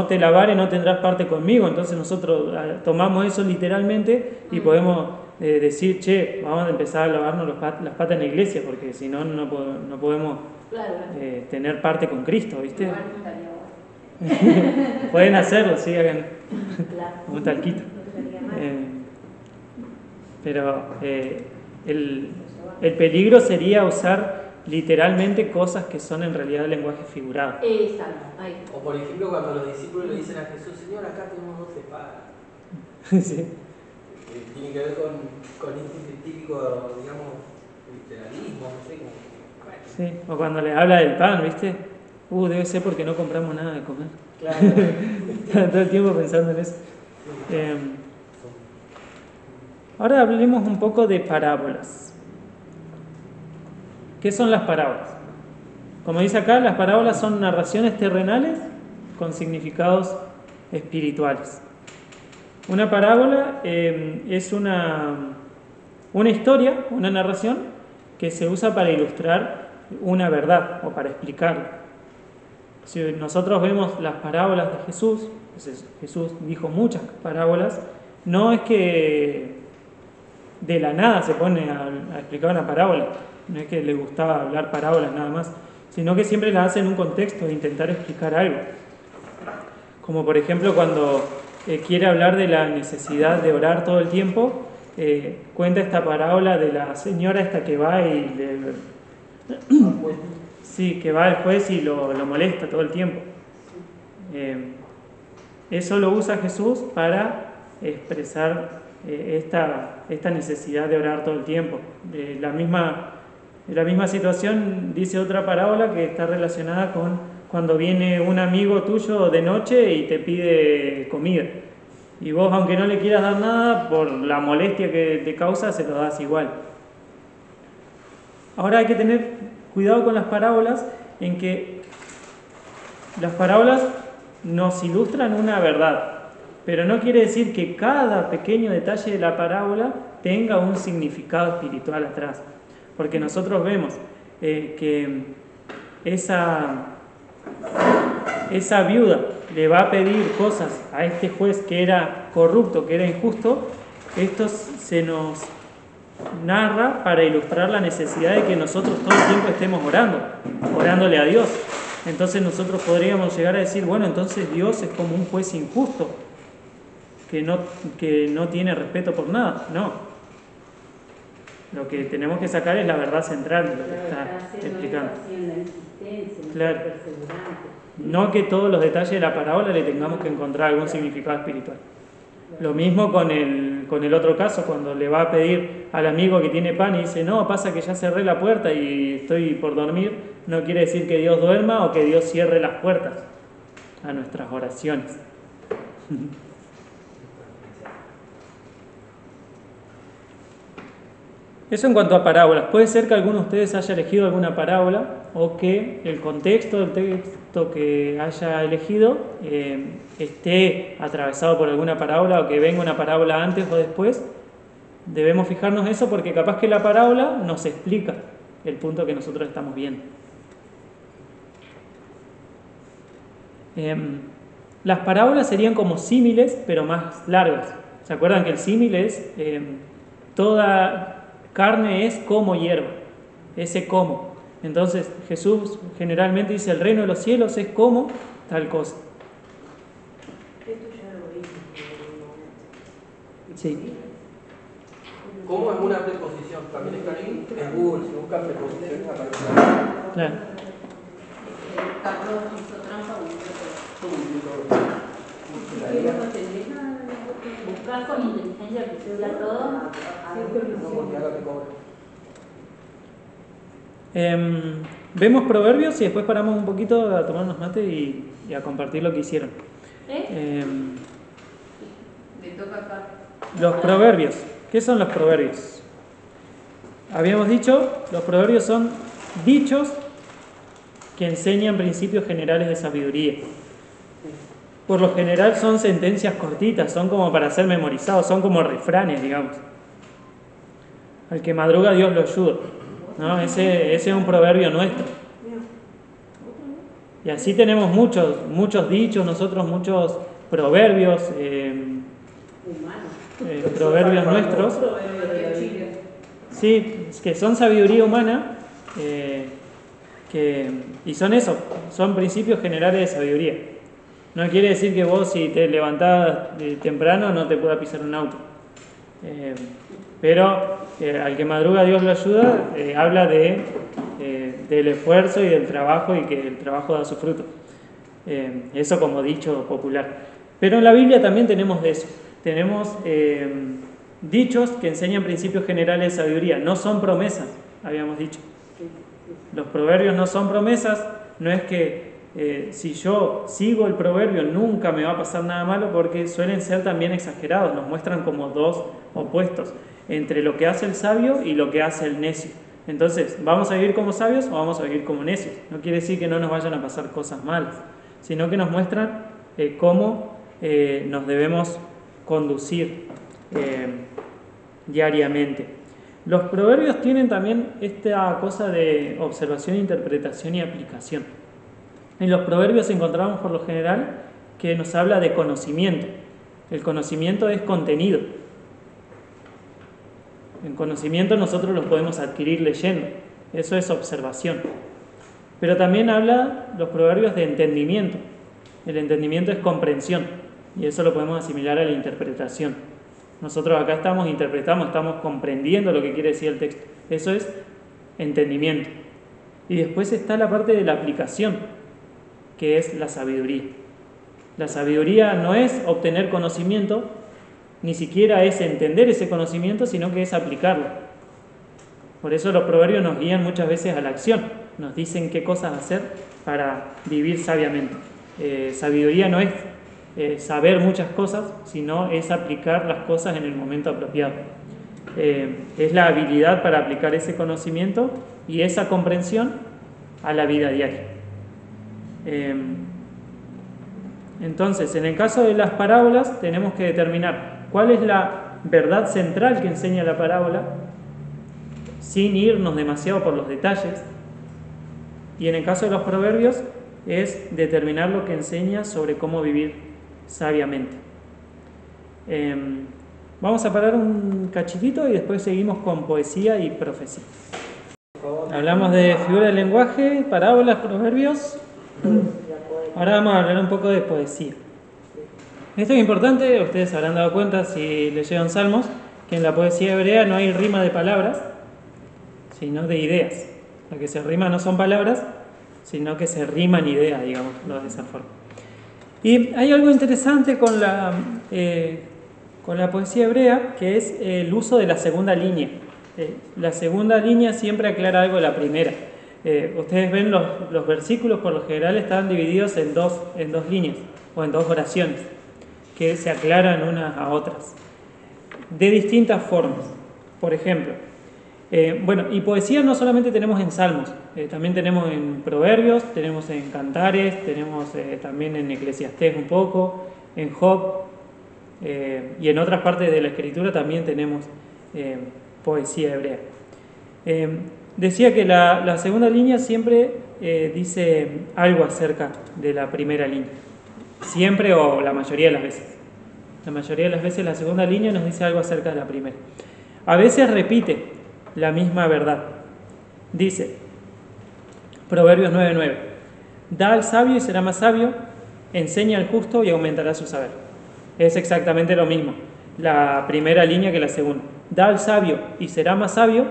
te lavare no tendrás parte conmigo, entonces nosotros tomamos eso literalmente y podemos decir, che, vamos a empezar a lavarnos las patas en la iglesia, porque si no, no podemos tener parte con Cristo, ¿viste? Pueden hacerlo, sí, hagan un talquito. Pero el peligro sería usar literalmente cosas que son en realidad lenguaje figurado. Exacto. O por ejemplo, cuando los discípulos le dicen a Jesús, Señor, acá tenemos 12 pagas. Sí. Tiene que ver con este típico, digamos, literalismo, no sé cómo. Sí, o cuando les habla del pan, ¿viste? Debe ser porque no compramos nada de comer. Claro. Todo el tiempo pensando en eso. Ahora hablemos un poco de parábolas. ¿Qué son las parábolas? Como dice acá, las parábolas son narraciones terrenales con significados espirituales. Una parábola es una historia, una narración que se usa para ilustrar una verdad o para explicarla. Si nosotros vemos las parábolas de Jesús, Jesús dijo muchas parábolas, no es que de la nada se pone a explicar una parábola, no es que le gustaba hablar parábolas nada más, sino que siempre las hace en un contexto de intentar explicar algo. Como por ejemplo cuando quiere hablar de la necesidad de orar todo el tiempo, cuenta esta parábola de la señora esta que va y sí, que va al juez y lo molesta todo el tiempo. Eso lo usa Jesús para expresar esta necesidad de orar todo el tiempo. La misma situación dice otra parábola que está relacionada con cuando viene un amigo tuyo de noche y te pide comida. Y vos, aunque no le quieras dar nada, por la molestia que te causa, se lo das igual. Ahora hay que tener cuidado con las parábolas, en que las parábolas nos ilustran una verdad, pero no quiere decir que cada pequeño detalle de la parábola tenga un significado espiritual atrás. Porque nosotros vemos que esa viuda le va a pedir cosas a este juez que era corrupto, que era injusto. Esto se nos narra para ilustrar la necesidad de que nosotros todo el tiempo estemos orándole a Dios. Entonces nosotros podríamos llegar a decir, bueno, entonces Dios es como un juez injusto, que no tiene respeto por nada. No. Lo que tenemos que sacar es la verdad central de lo que está explicando. Claro. No que todos los detalles de la parábola le tengamos que encontrar algún significado espiritual. Lo mismo con el otro caso, cuando le va a pedir al amigo que tiene pan y dice, no, pasa que ya cerré la puerta y estoy por dormir, no quiere decir que Dios duerma o que Dios cierre las puertas a nuestras oraciones. Eso en cuanto a parábolas. Puede ser que alguno de ustedes haya elegido alguna parábola o que el contexto del texto que haya elegido esté atravesado por alguna parábola o que venga una parábola antes o después. Debemos fijarnos eso porque capaz que la parábola nos explica el punto que nosotros estamos viendo. Las parábolas serían como símiles, pero más largas. ¿Se acuerdan que el símil es toda carne es como hierba, ese como? Entonces Jesús generalmente dice, el reino de los cielos es como tal cosa. Esto ya lo hice. Sí. ¿Cómo es una preposición? También está ahí en Google, si buscan preposiciones aparece. Claro. Carlos hizo trampa o Buscar con inteligencia artificial a todo. No, porque ahora te cobran. Vemos proverbios y después paramos un poquito a tomar unos mates y a compartir lo que hicieron. me toca acá. Los proverbios. ¿Qué son los proverbios? Habíamos dicho, los proverbios son dichos que enseñan principios generales de sabiduría. Por lo general son sentencias cortitas, son como para ser memorizados, son como refranes, digamos. Al que madruga Dios lo ayuda, ¿no? Ese es un proverbio nuestro. Y así tenemos muchos dichos, nosotros muchos proverbios, proverbios nuestros. Sí, que son sabiduría humana, y son eso, son principios generales de sabiduría. No quiere decir que vos, si te levantás temprano, no te pueda pisar un auto. Pero al que madruga Dios lo ayuda, habla del esfuerzo y del trabajo y que el trabajo da su fruto. Eso como dicho popular. Pero en la Biblia también tenemos de eso. Tenemos dichos que enseñan principios generales de sabiduría. No son promesas, habíamos dicho. Los proverbios no son promesas. No es que si yo sigo el proverbio nunca me va a pasar nada malo, porque suelen ser también exagerados. Nos muestran como dos opuestos entre lo que hace el sabio y lo que hace el necio. Entonces, ¿vamos a vivir como sabios o vamos a vivir como necios? No quiere decir que no nos vayan a pasar cosas malas, sino que nos muestran cómo nos debemos conducir diariamente. Los proverbios tienen también esta cosa de observación, interpretación y aplicación. En los proverbios encontramos por lo general que nos habla de conocimiento. El conocimiento es contenido. El conocimiento nosotros lo podemos adquirir leyendo. Eso es observación. Pero también habla los proverbios de entendimiento. El entendimiento es comprensión. Y eso lo podemos asimilar a la interpretación. Nosotros acá estamos comprendiendo lo que quiere decir el texto. Eso es entendimiento. Y después está la parte de la aplicación, que es la sabiduría. La sabiduría no es obtener conocimiento, ni siquiera es entender ese conocimiento, sino que es aplicarlo. Por eso los proverbios nos guían muchas veces a la acción, nos dicen qué cosas hacer para vivir sabiamente. Sabiduría no es saber muchas cosas, sino es aplicar las cosas en el momento apropiado. Es la habilidad para aplicar ese conocimiento y esa comprensión a la vida diaria. Entonces, en el caso de las parábolas, tenemos que determinar cuál es la verdad central que enseña la parábola, sin irnos demasiado por los detalles. Y en el caso de los proverbios, es determinar lo que enseña sobre cómo vivir sabiamente. Vamos a parar un cachitito y después seguimos con poesía y profecía. Hablamos de figura del lenguaje, parábolas, proverbios. Ahora vamos a hablar un poco de poesía. Esto es importante, ustedes se habrán dado cuenta si leyeron Salmos, que en la poesía hebrea no hay rima de palabras, sino de ideas. Lo que se rima no son palabras, sino que se riman ideas, digamos, de esa forma. Y hay algo interesante con la poesía hebrea, que es el uso de la segunda línea. La segunda línea siempre aclara algo de la primera. Ustedes ven los versículos por lo general están divididos en dos líneas o en dos oraciones que se aclaran unas a otras de distintas formas. Por ejemplo, y poesía no solamente tenemos en Salmos, también tenemos en Proverbios, tenemos en Cantares, tenemos también en Eclesiastés un poco, en Job, y en otras partes de la Escritura también tenemos poesía hebrea. Decía que la segunda línea siempre dice algo acerca de la primera línea. Siempre o la mayoría de las veces. La mayoría de las veces la segunda línea nos dice algo acerca de la primera. A veces repite la misma verdad. Dice, Proverbios 9:9, da al sabio y será más sabio, enseña al justo y aumentará su saber. Es exactamente lo mismo, la primera línea que la segunda. Da al sabio y será más sabio,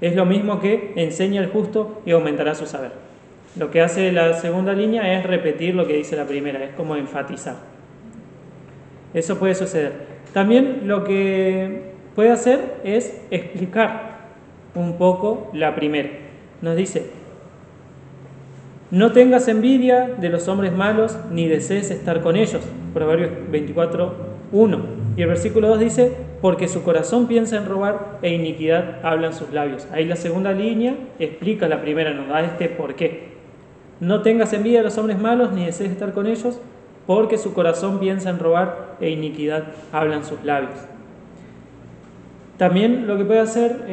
es lo mismo que enseña al justo y aumentará su saber. Lo que hace la segunda línea es repetir lo que dice la primera, es como enfatizar. Eso puede suceder. También lo que puede hacer es explicar un poco la primera. Nos dice, no tengas envidia de los hombres malos, ni desees estar con ellos. Proverbios 24:1. Y el versículo 2 dice, porque su corazón piensa en robar e iniquidad hablan sus labios. Ahí la segunda línea explica la primera, nos da este por qué. No tengas envidia de los hombres malos, ni desees estar con ellos, porque su corazón piensa en robar e iniquidad hablan sus labios. También lo que puede hacer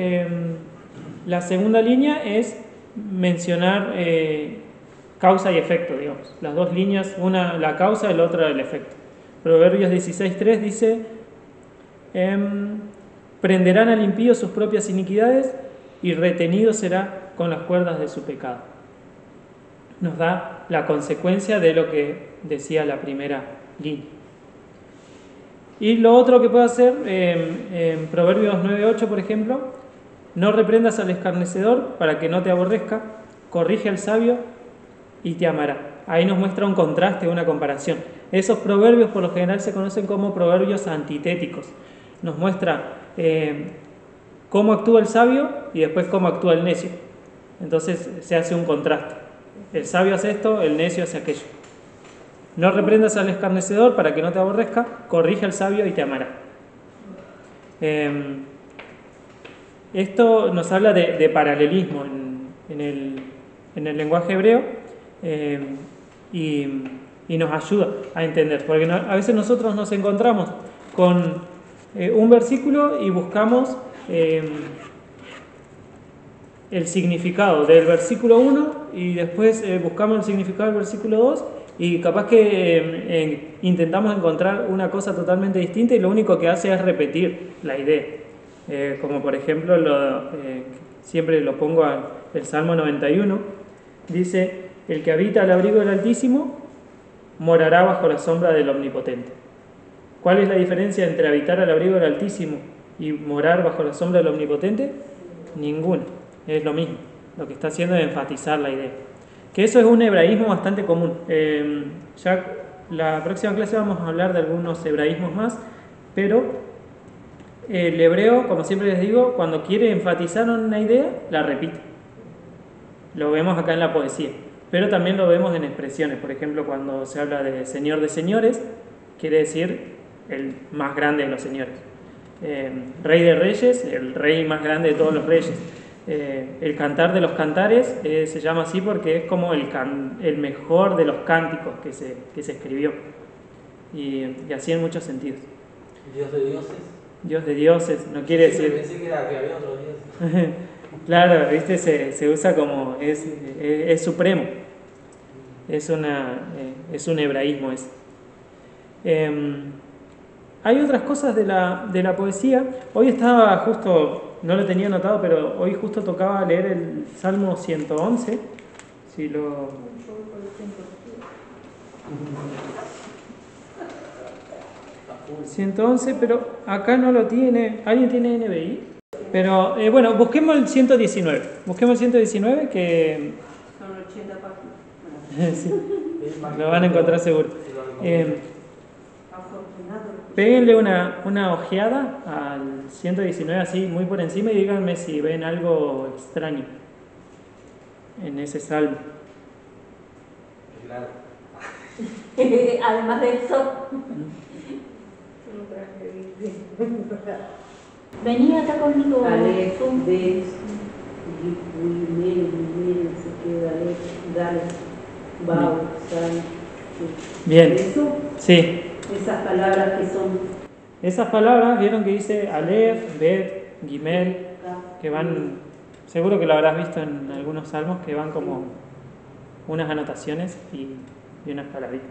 la segunda línea es mencionar causa y efecto, digamos. Las dos líneas, una la causa y la otra el efecto. Proverbios 16:3 dice, prenderán al impío sus propias iniquidades y retenido será con las cuerdas de su pecado. Nos da la consecuencia de lo que decía la primera línea. Y lo otro que puede hacer, en Proverbios 9:8, por ejemplo, no reprendas al escarnecedor para que no te aborrezca, corrige al sabio y te amará. Ahí nos muestra un contraste, una comparación. Esos proverbios por lo general se conocen como proverbios antitéticos. Nos muestra cómo actúa el sabio y después cómo actúa el necio. Entonces se hace un contraste. El sabio hace esto, el necio hace aquello. No reprendas al escarnecedor para que no te aborrezca, corrige al sabio y te amará. Esto nos habla de paralelismo en el lenguaje hebreo y nos ayuda a entender, porque a veces nosotros nos encontramos con un versículo y buscamos el significado del versículo 1 y después buscamos el significado del versículo 2 y capaz que intentamos encontrar una cosa totalmente distinta y lo único que hace es repetir la idea. Como por ejemplo, siempre lo pongo el Salmo 91, dice: el que habita al abrigo del Altísimo morará bajo la sombra del Omnipotente. ¿Cuál es la diferencia entre habitar al abrigo del Altísimo y morar bajo la sombra del Omnipotente? Ninguna, es lo mismo. Lo que está haciendo es enfatizar la idea. Que eso es un hebraísmo bastante común. Ya la próxima clase vamos a hablar de algunos hebraísmos más, pero el hebreo, como siempre les digo, cuando quiere enfatizar una idea, la repite. Lo vemos acá en la poesía, pero también lo vemos en expresiones. Por ejemplo, cuando se habla de Señor de señores, quiere decir el más grande de los señores. Rey de reyes, el rey más grande de todos los reyes. El cantar de los cantares se llama así porque es como el mejor de los cánticos que se escribió. Y así en muchos sentidos. Dios de dioses. Dios de dioses, no quiere decir... Pensé que había otros dioses. Claro, ¿viste? Se usa como... es supremo. Es un hebraísmo ese. Hay otras cosas de la poesía. Hoy estaba justo, no lo tenía anotado, pero hoy justo tocaba leer el Salmo 111. Si lo... 111, pero acá no lo tiene. ¿Alguien tiene NBI? Pero bueno, busquemos el 119. Busquemos el 119 que... Son 80 páginas. Sí, lo van a encontrar seguro. Afortunado. Péguenle una ojeada al 119 así muy por encima y díganme si ven algo extraño en ese salmo. Claro. Además de eso, venía acá conmigo. Alef, Des, Gimel, se queda Alef, Dal, Bau, Sal. Bien. Eso, Sí. esas palabras que son Esas palabras, vieron que dice Aleph, Bet, Gimel, que van, seguro que lo habrás visto en algunos salmos, que van como unas anotaciones y unas palabritas.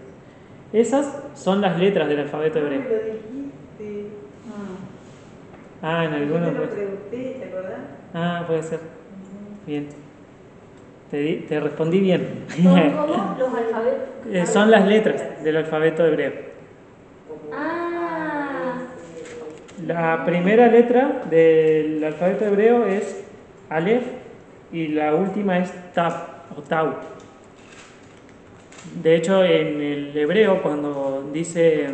Esas son las letras del alfabeto hebreo. Lo dijiste. En Yo algunos. te lo pregunté, ¿te acordás? Puede ser. Bien. Te respondí bien. ¿Son como los alfabetos? Son las letras del alfabeto hebreo. La primera letra del alfabeto hebreo es Aleph y la última es Tab o Tau. De hecho, en el hebreo, cuando dice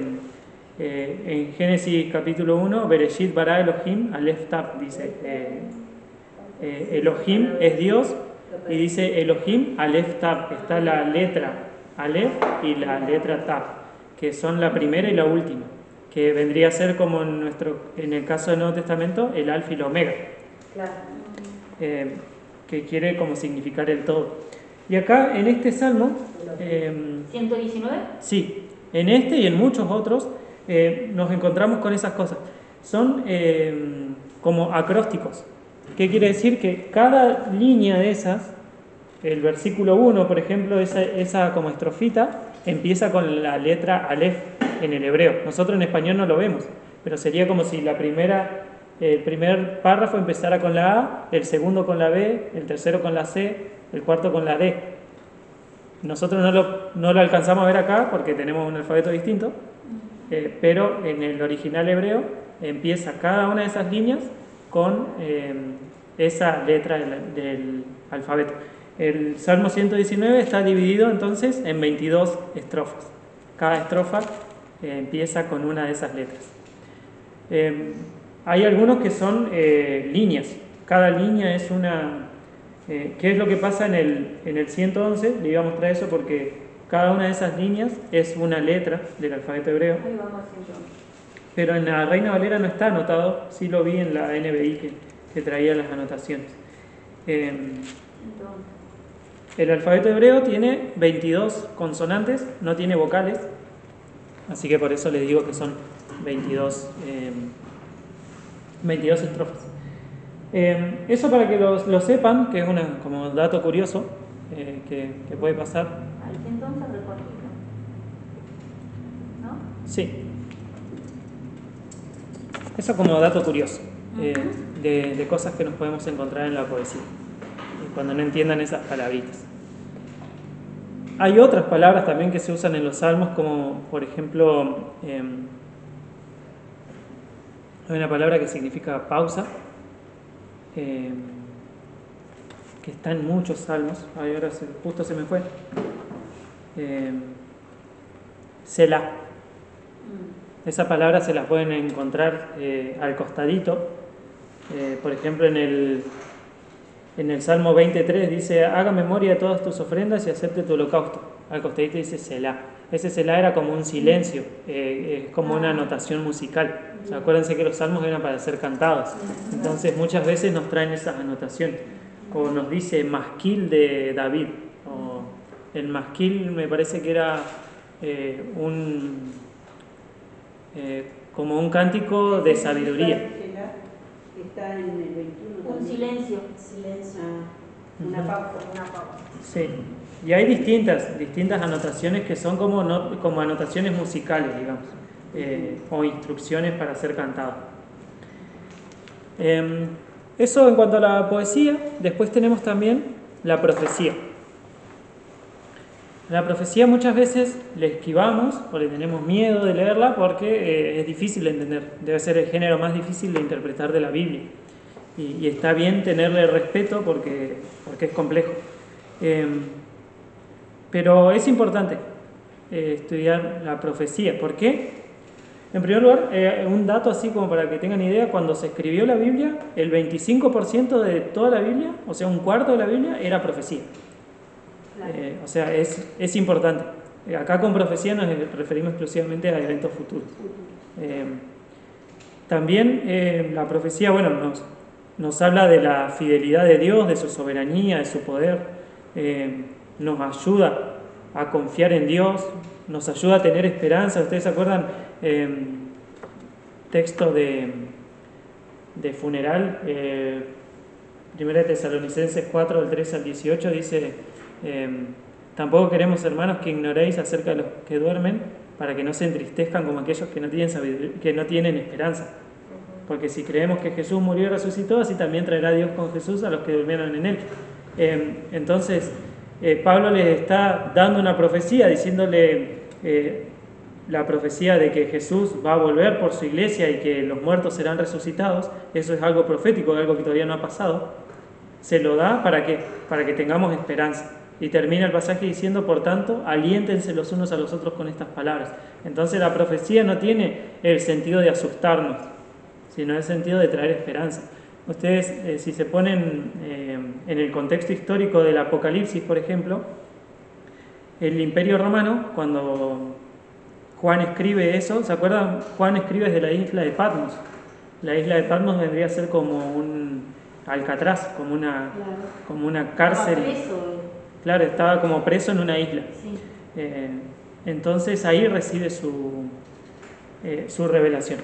en Génesis capítulo 1, Bereshit bara Elohim, Aleph Tab, dice Elohim es Dios, y dice Elohim Aleph Tab. Está la letra Aleph y la letra Tab, que son la primera y la última, que vendría a ser como en el caso del Nuevo Testamento, el alfa y el omega, Claro. que quiere como significar el todo. Y acá en este salmo, ¿119? sí, en este y en muchos otros, nos encontramos con esas cosas. Son como acrósticos. ¿Qué quiere decir? Que cada línea de esas, el versículo 1, por ejemplo, esa como estrofita, empieza con la letra Aleph en el hebreo. Nosotros en español no lo vemos, pero sería como si el primer párrafo empezara con la A, el segundo con la B, el tercero con la C, el cuarto con la D. Nosotros no lo alcanzamos a ver acá porque tenemos un alfabeto distinto, pero en el original hebreo empieza cada una de esas líneas con esa letra del alfabeto. El Salmo 119 está dividido entonces en 22 estrofas. Cada estrofa empieza con una de esas letras. Hay algunos que son líneas. Cada línea es una... ¿Qué es lo que pasa en el 111? Le iba a mostrar eso porque cada una de esas líneas es una letra del alfabeto hebreo. Ahí vamos haciendo. Pero en la Reina Valera no está anotado, sí lo vi en la NBI que traía las anotaciones. El alfabeto hebreo tiene 22 consonantes, no tiene vocales, así que por eso les digo que son 22 estrofas. Eso para que lo sepan, que es como dato curioso que puede pasar. Hay que entonces recorrerlo, ¿no? Sí. Eso como dato curioso, de cosas que nos podemos encontrar en la poesía, cuando no entiendan esas palabritas. Hay otras palabras también que se usan en los salmos, como por ejemplo, hay una palabra que significa pausa, que está en muchos salmos. Ay, ahora justo se me fue. Selah. Esa palabra se la pueden encontrar al costadito. Por ejemplo, en el Salmo 23 dice: haga memoria de todas tus ofrendas y acepte tu holocausto. Al costadito dice Selah. Ese Selah era como un silencio, es como una anotación musical. O sea, acuérdense que los salmos eran para ser cantados. Entonces muchas veces nos traen esas anotaciones. O nos dice Masquil de David. O el Masquil me parece que era como un cántico de sabiduría. Está en el 21 Un también. silencio. Una pausa. Sí. Y hay distintas anotaciones que son como anotaciones musicales, digamos, o instrucciones para ser cantado. Eso en cuanto a la poesía. Después tenemos también la profecía. La profecía muchas veces le esquivamos o le tenemos miedo de leerla porque es difícil de entender. Debe ser el género más difícil de interpretar de la Biblia. Y está bien tenerle respeto porque es complejo. Pero es importante estudiar la profecía. ¿Por qué? En primer lugar, un dato así como para que tengan idea: cuando se escribió la Biblia, el 25% de toda la Biblia, o sea, un cuarto de la Biblia, era profecía. O sea, es importante. Acá con profecía nos referimos exclusivamente a eventos futuros. También la profecía, bueno, nos habla de la fidelidad de Dios, de su soberanía, de su poder. Nos ayuda a confiar en Dios, nos ayuda a tener esperanza. ¿Ustedes se acuerdan? Texto de funeral, 1 Tesalonicenses 4, del 13 al 18, dice: tampoco queremos, hermanos, que ignoréis acerca de los que duermen, para que no se entristezcan como aquellos que no tienen esperanza. Porque si creemos que Jesús murió y resucitó, así también traerá Dios con Jesús a los que durmieron en Él. Entonces, Pablo les está dando una profecía, diciéndole la profecía de que Jesús va a volver por su iglesia y que los muertos serán resucitados. Eso es algo profético, algo que todavía no ha pasado. Se lo da ¿para qué? Para que tengamos esperanza. Y termina el pasaje diciendo: por tanto, aliéntense los unos a los otros con estas palabras. Entonces la profecía no tiene el sentido de asustarnos, sino el sentido de traer esperanza. Ustedes, si se ponen en el contexto histórico del Apocalipsis, por ejemplo, el Imperio Romano, cuando Juan escribe eso, ¿se acuerdan? Juan escribe desde la isla de Patmos. La isla de Patmos vendría a ser como un Alcatraz, como una cárcel. Claro, estaba como preso en una isla. Sí. Entonces ahí recibe su revelación.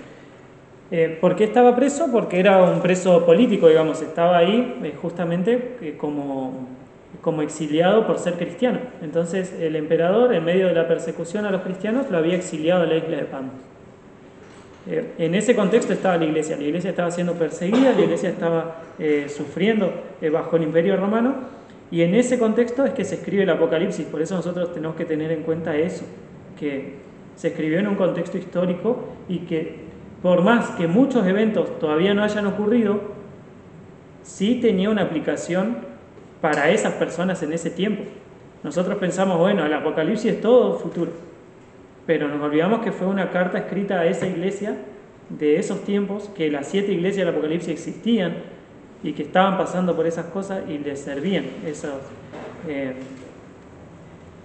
¿Por qué estaba preso? Porque era un preso político, digamos. Estaba ahí justamente como exiliado por ser cristiano. Entonces el emperador, en medio de la persecución a los cristianos, lo había exiliado a la isla de Patmos. En ese contexto estaba la iglesia. La iglesia estaba siendo perseguida, la iglesia estaba sufriendo bajo el Imperio Romano. Y en ese contexto es que se escribe el Apocalipsis. Por eso nosotros tenemos que tener en cuenta eso, que se escribió en un contexto histórico y que por más que muchos eventos todavía no hayan ocurrido, sí tenía una aplicación para esas personas en ese tiempo. Nosotros pensamos, bueno, el Apocalipsis es todo futuro, pero nos olvidamos que fue una carta escrita a esa iglesia de esos tiempos, que las 7 iglesias del Apocalipsis existían y que estaban pasando por esas cosas y les servían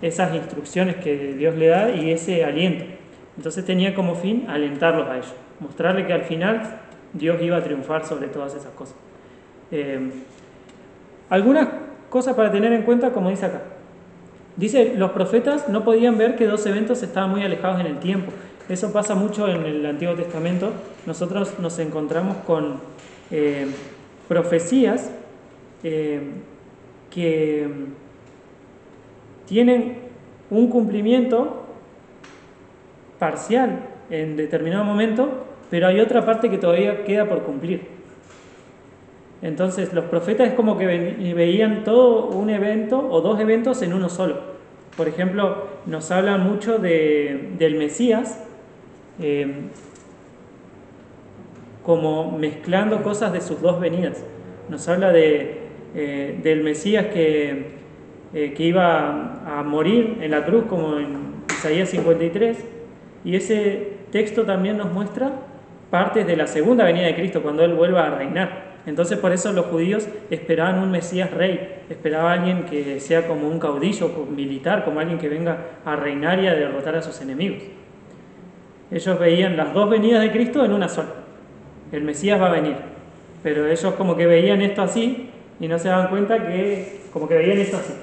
esas instrucciones que Dios le da y ese aliento. Entonces tenía como fin alentarlos a ellos, mostrarle que al final Dios iba a triunfar sobre todas esas cosas. Algunas cosas para tener en cuenta, como dice acá. Dice: los profetas no podían ver que 2 eventos estaban muy alejados en el tiempo. Eso pasa mucho en el Antiguo Testamento. Nosotros nos encontramos con profecías que tienen un cumplimiento parcial en determinado momento, pero hay otra parte que todavía queda por cumplir. Entonces los profetas es como que veían todo un evento o dos eventos en uno solo. Por ejemplo, nos habla mucho del Mesías, como mezclando cosas de sus dos venidas. Nos habla del Mesías que iba a morir en la cruz, como en Isaías 53, y ese texto también nos muestra partes de la segunda venida de Cristo, cuando Él vuelva a reinar. Entonces por eso los judíos esperaban un Mesías rey, esperaban a alguien que sea como un caudillo militar, como alguien que venga a reinar y a derrotar a sus enemigos. Ellos veían las dos venidas de Cristo en una sola. El Mesías va a venir, pero ellos como que veían esto así y no se daban cuenta que, como que veían esto así,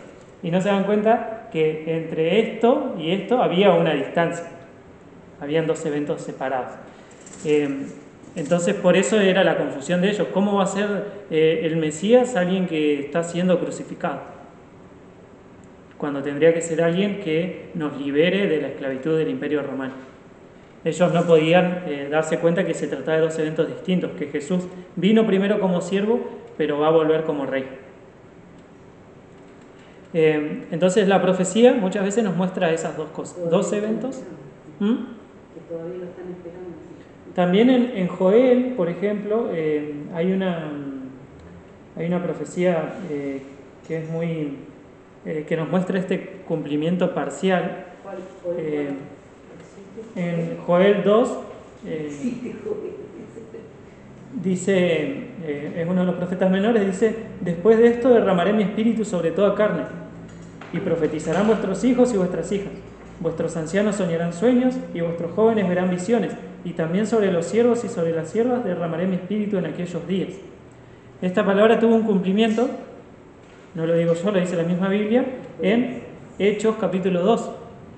y no se daban cuenta que entre esto y esto había una distancia, habían dos eventos separados. Entonces por eso era la confusión de ellos. ¿Cómo va a ser el Mesías alguien que está siendo crucificado? Cuando tendría que ser alguien que nos libere de la esclavitud del Imperio Romano. Ellos no podían darse cuenta que se trataba de dos eventos distintos, que Jesús vino primero como siervo, pero va a volver como rey. Entonces la profecía muchas veces nos muestra esas dos cosas, dos eventos. Que todavía lo están esperando. También en Joel, por ejemplo, hay una profecía que es muy que nos muestra este cumplimiento parcial. En Joel 2 dice, es uno de los profetas menores, dice: después de esto derramaré mi espíritu sobre toda carne, y profetizarán vuestros hijos y vuestras hijas. Vuestros ancianos soñarán sueños, y vuestros jóvenes verán visiones, y también sobre los siervos y sobre las siervas derramaré mi espíritu en aquellos días. Esta palabra tuvo un cumplimiento, no lo digo yo, lo dice la misma Biblia, en Hechos capítulo 2,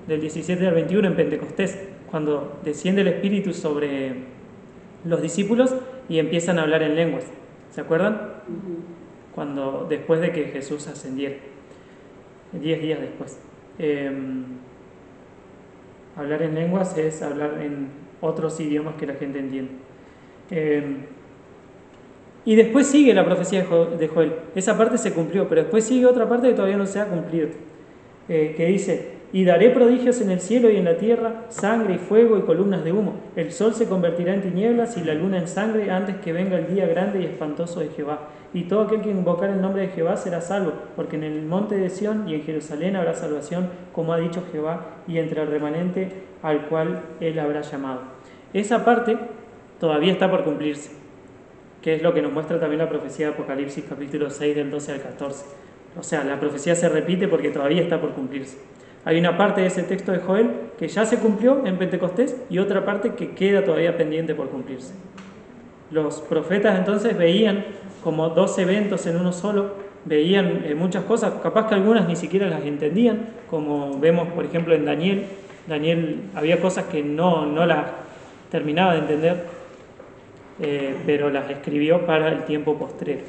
del 17 al 21, en Pentecostés, cuando desciende el Espíritu sobre los discípulos y empiezan a hablar en lenguas. ¿Se acuerdan? Cuando, después de que Jesús ascendiera, 10 días después. Hablar en lenguas es hablar en otros idiomas que la gente entiende. Y después sigue la profecía de Joel. Esa parte se cumplió, pero después sigue otra parte que todavía no se ha cumplido, que dice: y daré prodigios en el cielo y en la tierra, sangre y fuego y columnas de humo. El sol se convertirá en tinieblas y la luna en sangre antes que venga el día grande y espantoso de Jehová. Y todo aquel que invocar el nombre de Jehová será salvo, porque en el monte de Sión y en Jerusalén habrá salvación, como ha dicho Jehová, y entre el remanente al cual él habrá llamado. Esa parte todavía está por cumplirse, que es lo que nos muestra también la profecía de Apocalipsis capítulo 6 del 12 al 14. O sea, la profecía se repite porque todavía está por cumplirse. Hay una parte de ese texto de Joel que ya se cumplió en Pentecostés y otra parte que queda todavía pendiente por cumplirse. Los profetas entonces veían como dos eventos en uno solo, veían muchas cosas, capaz que algunas ni siquiera las entendían, como vemos por ejemplo en Daniel. Daniel había cosas que no las terminaba de entender, pero las escribió para el tiempo postrero.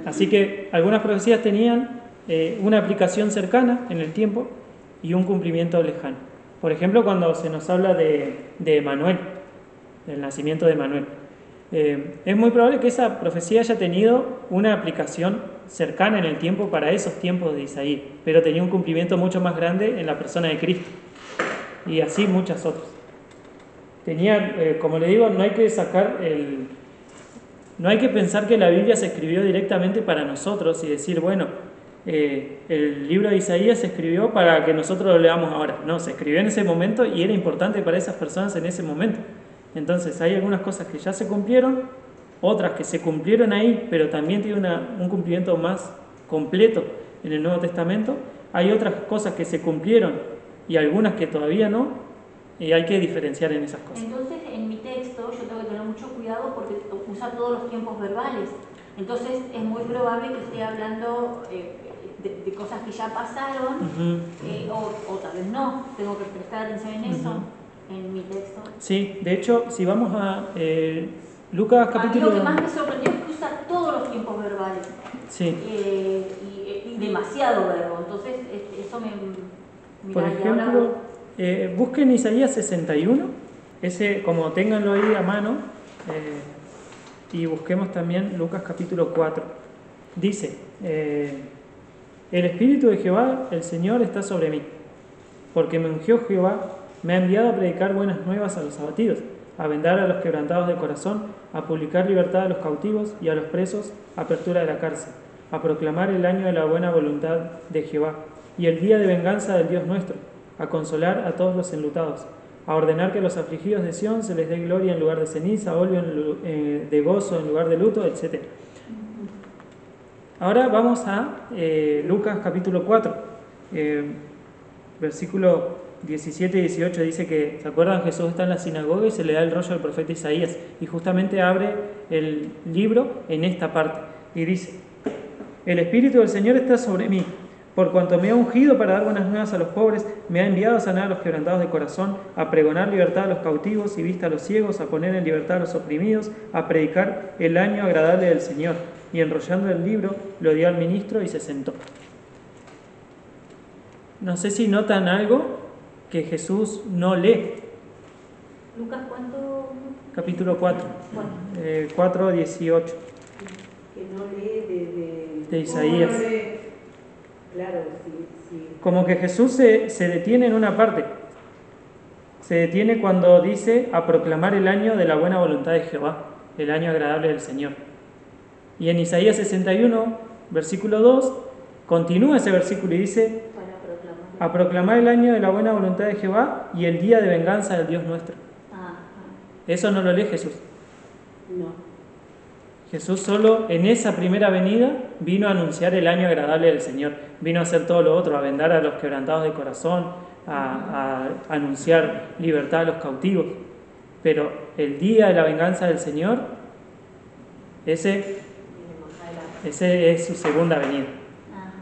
Así que algunas profecías tenían una aplicación cercana en el tiempo y un cumplimiento lejano. Por ejemplo, cuando se nos habla de Emanuel, del nacimiento de Emanuel, es muy probable que esa profecía haya tenido una aplicación cercana en el tiempo para esos tiempos de Isaías, pero tenía un cumplimiento mucho más grande en la persona de Cristo, y así muchas otras. Tenía, como le digo, no hay que pensar que la Biblia se escribió directamente para nosotros y decir, bueno, el libro de Isaías se escribió para que nosotros lo leamos ahora. No, se escribió en ese momento y era importante para esas personas en ese momento. Entonces hay algunas cosas que ya se cumplieron, otras que se cumplieron ahí, pero también tiene un cumplimiento más completo en el Nuevo Testamento. Hay otras cosas que se cumplieron y algunas que todavía no, y hay que diferenciar en esas cosas. Entonces, en mi texto yo tengo que tener mucho cuidado porque usa todos los tiempos verbales. Entonces es muy probable que esté hablando de cosas que ya pasaron, o tal vez no. Tengo que prestar atención en eso, en mi texto. Sí, de hecho, si vamos a Lucas A mí capítulo... lo que más me sorprendió es que usa todos los tiempos verbales. Sí. Y demasiado verbo. Entonces, eso me... Por mirá, y ahora- ejemplo, busquen Isaías 61, ese como ténganlo ahí a mano, y busquemos también Lucas capítulo 4. Dice, el Espíritu de Jehová, el Señor, está sobre mí, porque me ungió Jehová, me ha enviado a predicar buenas nuevas a los abatidos, a vendar a los quebrantados de corazón, a publicar libertad a los cautivos y a los presos, apertura de la cárcel, a proclamar el año de la buena voluntad de Jehová y el día de venganza del Dios nuestro, a consolar a todos los enlutados, a ordenar que a los afligidos de Sión se les dé gloria en lugar de ceniza, óleo de gozo en lugar de luto, etc. Ahora vamos a Lucas capítulo 4, versículo 17 y 18 dice que, ¿se acuerdan? Jesús está en la sinagoga y se le da el rollo del profeta Isaías y justamente abre el libro en esta parte y dice: el Espíritu del Señor está sobre mí, por cuanto me ha ungido para dar buenas nuevas a los pobres, me ha enviado a sanar a los quebrantados de corazón, a pregonar libertad a los cautivos y vista a los ciegos, a poner en libertad a los oprimidos, a predicar el año agradable del Señor. Y enrollando el libro, lo dio al ministro y se sentó. No sé si notan algo que Jesús no lee. Lucas, ¿cuánto? Capítulo 4, Bueno, 4, 18 Que no lee de Isaías. ¿Cómo no lee? Claro, sí. Como que Jesús se detiene en una parte. Se detiene cuando dice a proclamar el año de la buena voluntad de Jehová, el año agradable del Señor. Y en Isaías 61, versículo 2, continúa ese versículo y dice: para proclamar. a proclamar el año de la buena voluntad de Jehová y el día de venganza del Dios nuestro. Ajá. Eso no lo lee Jesús. No. Jesús solo en esa primera venida vino a anunciar el año agradable del Señor. Vino a hacer todo lo otro, a vendar a los quebrantados de corazón, a anunciar libertad a los cautivos. Pero el día de la venganza del Señor, ese es su segunda venida. Ajá.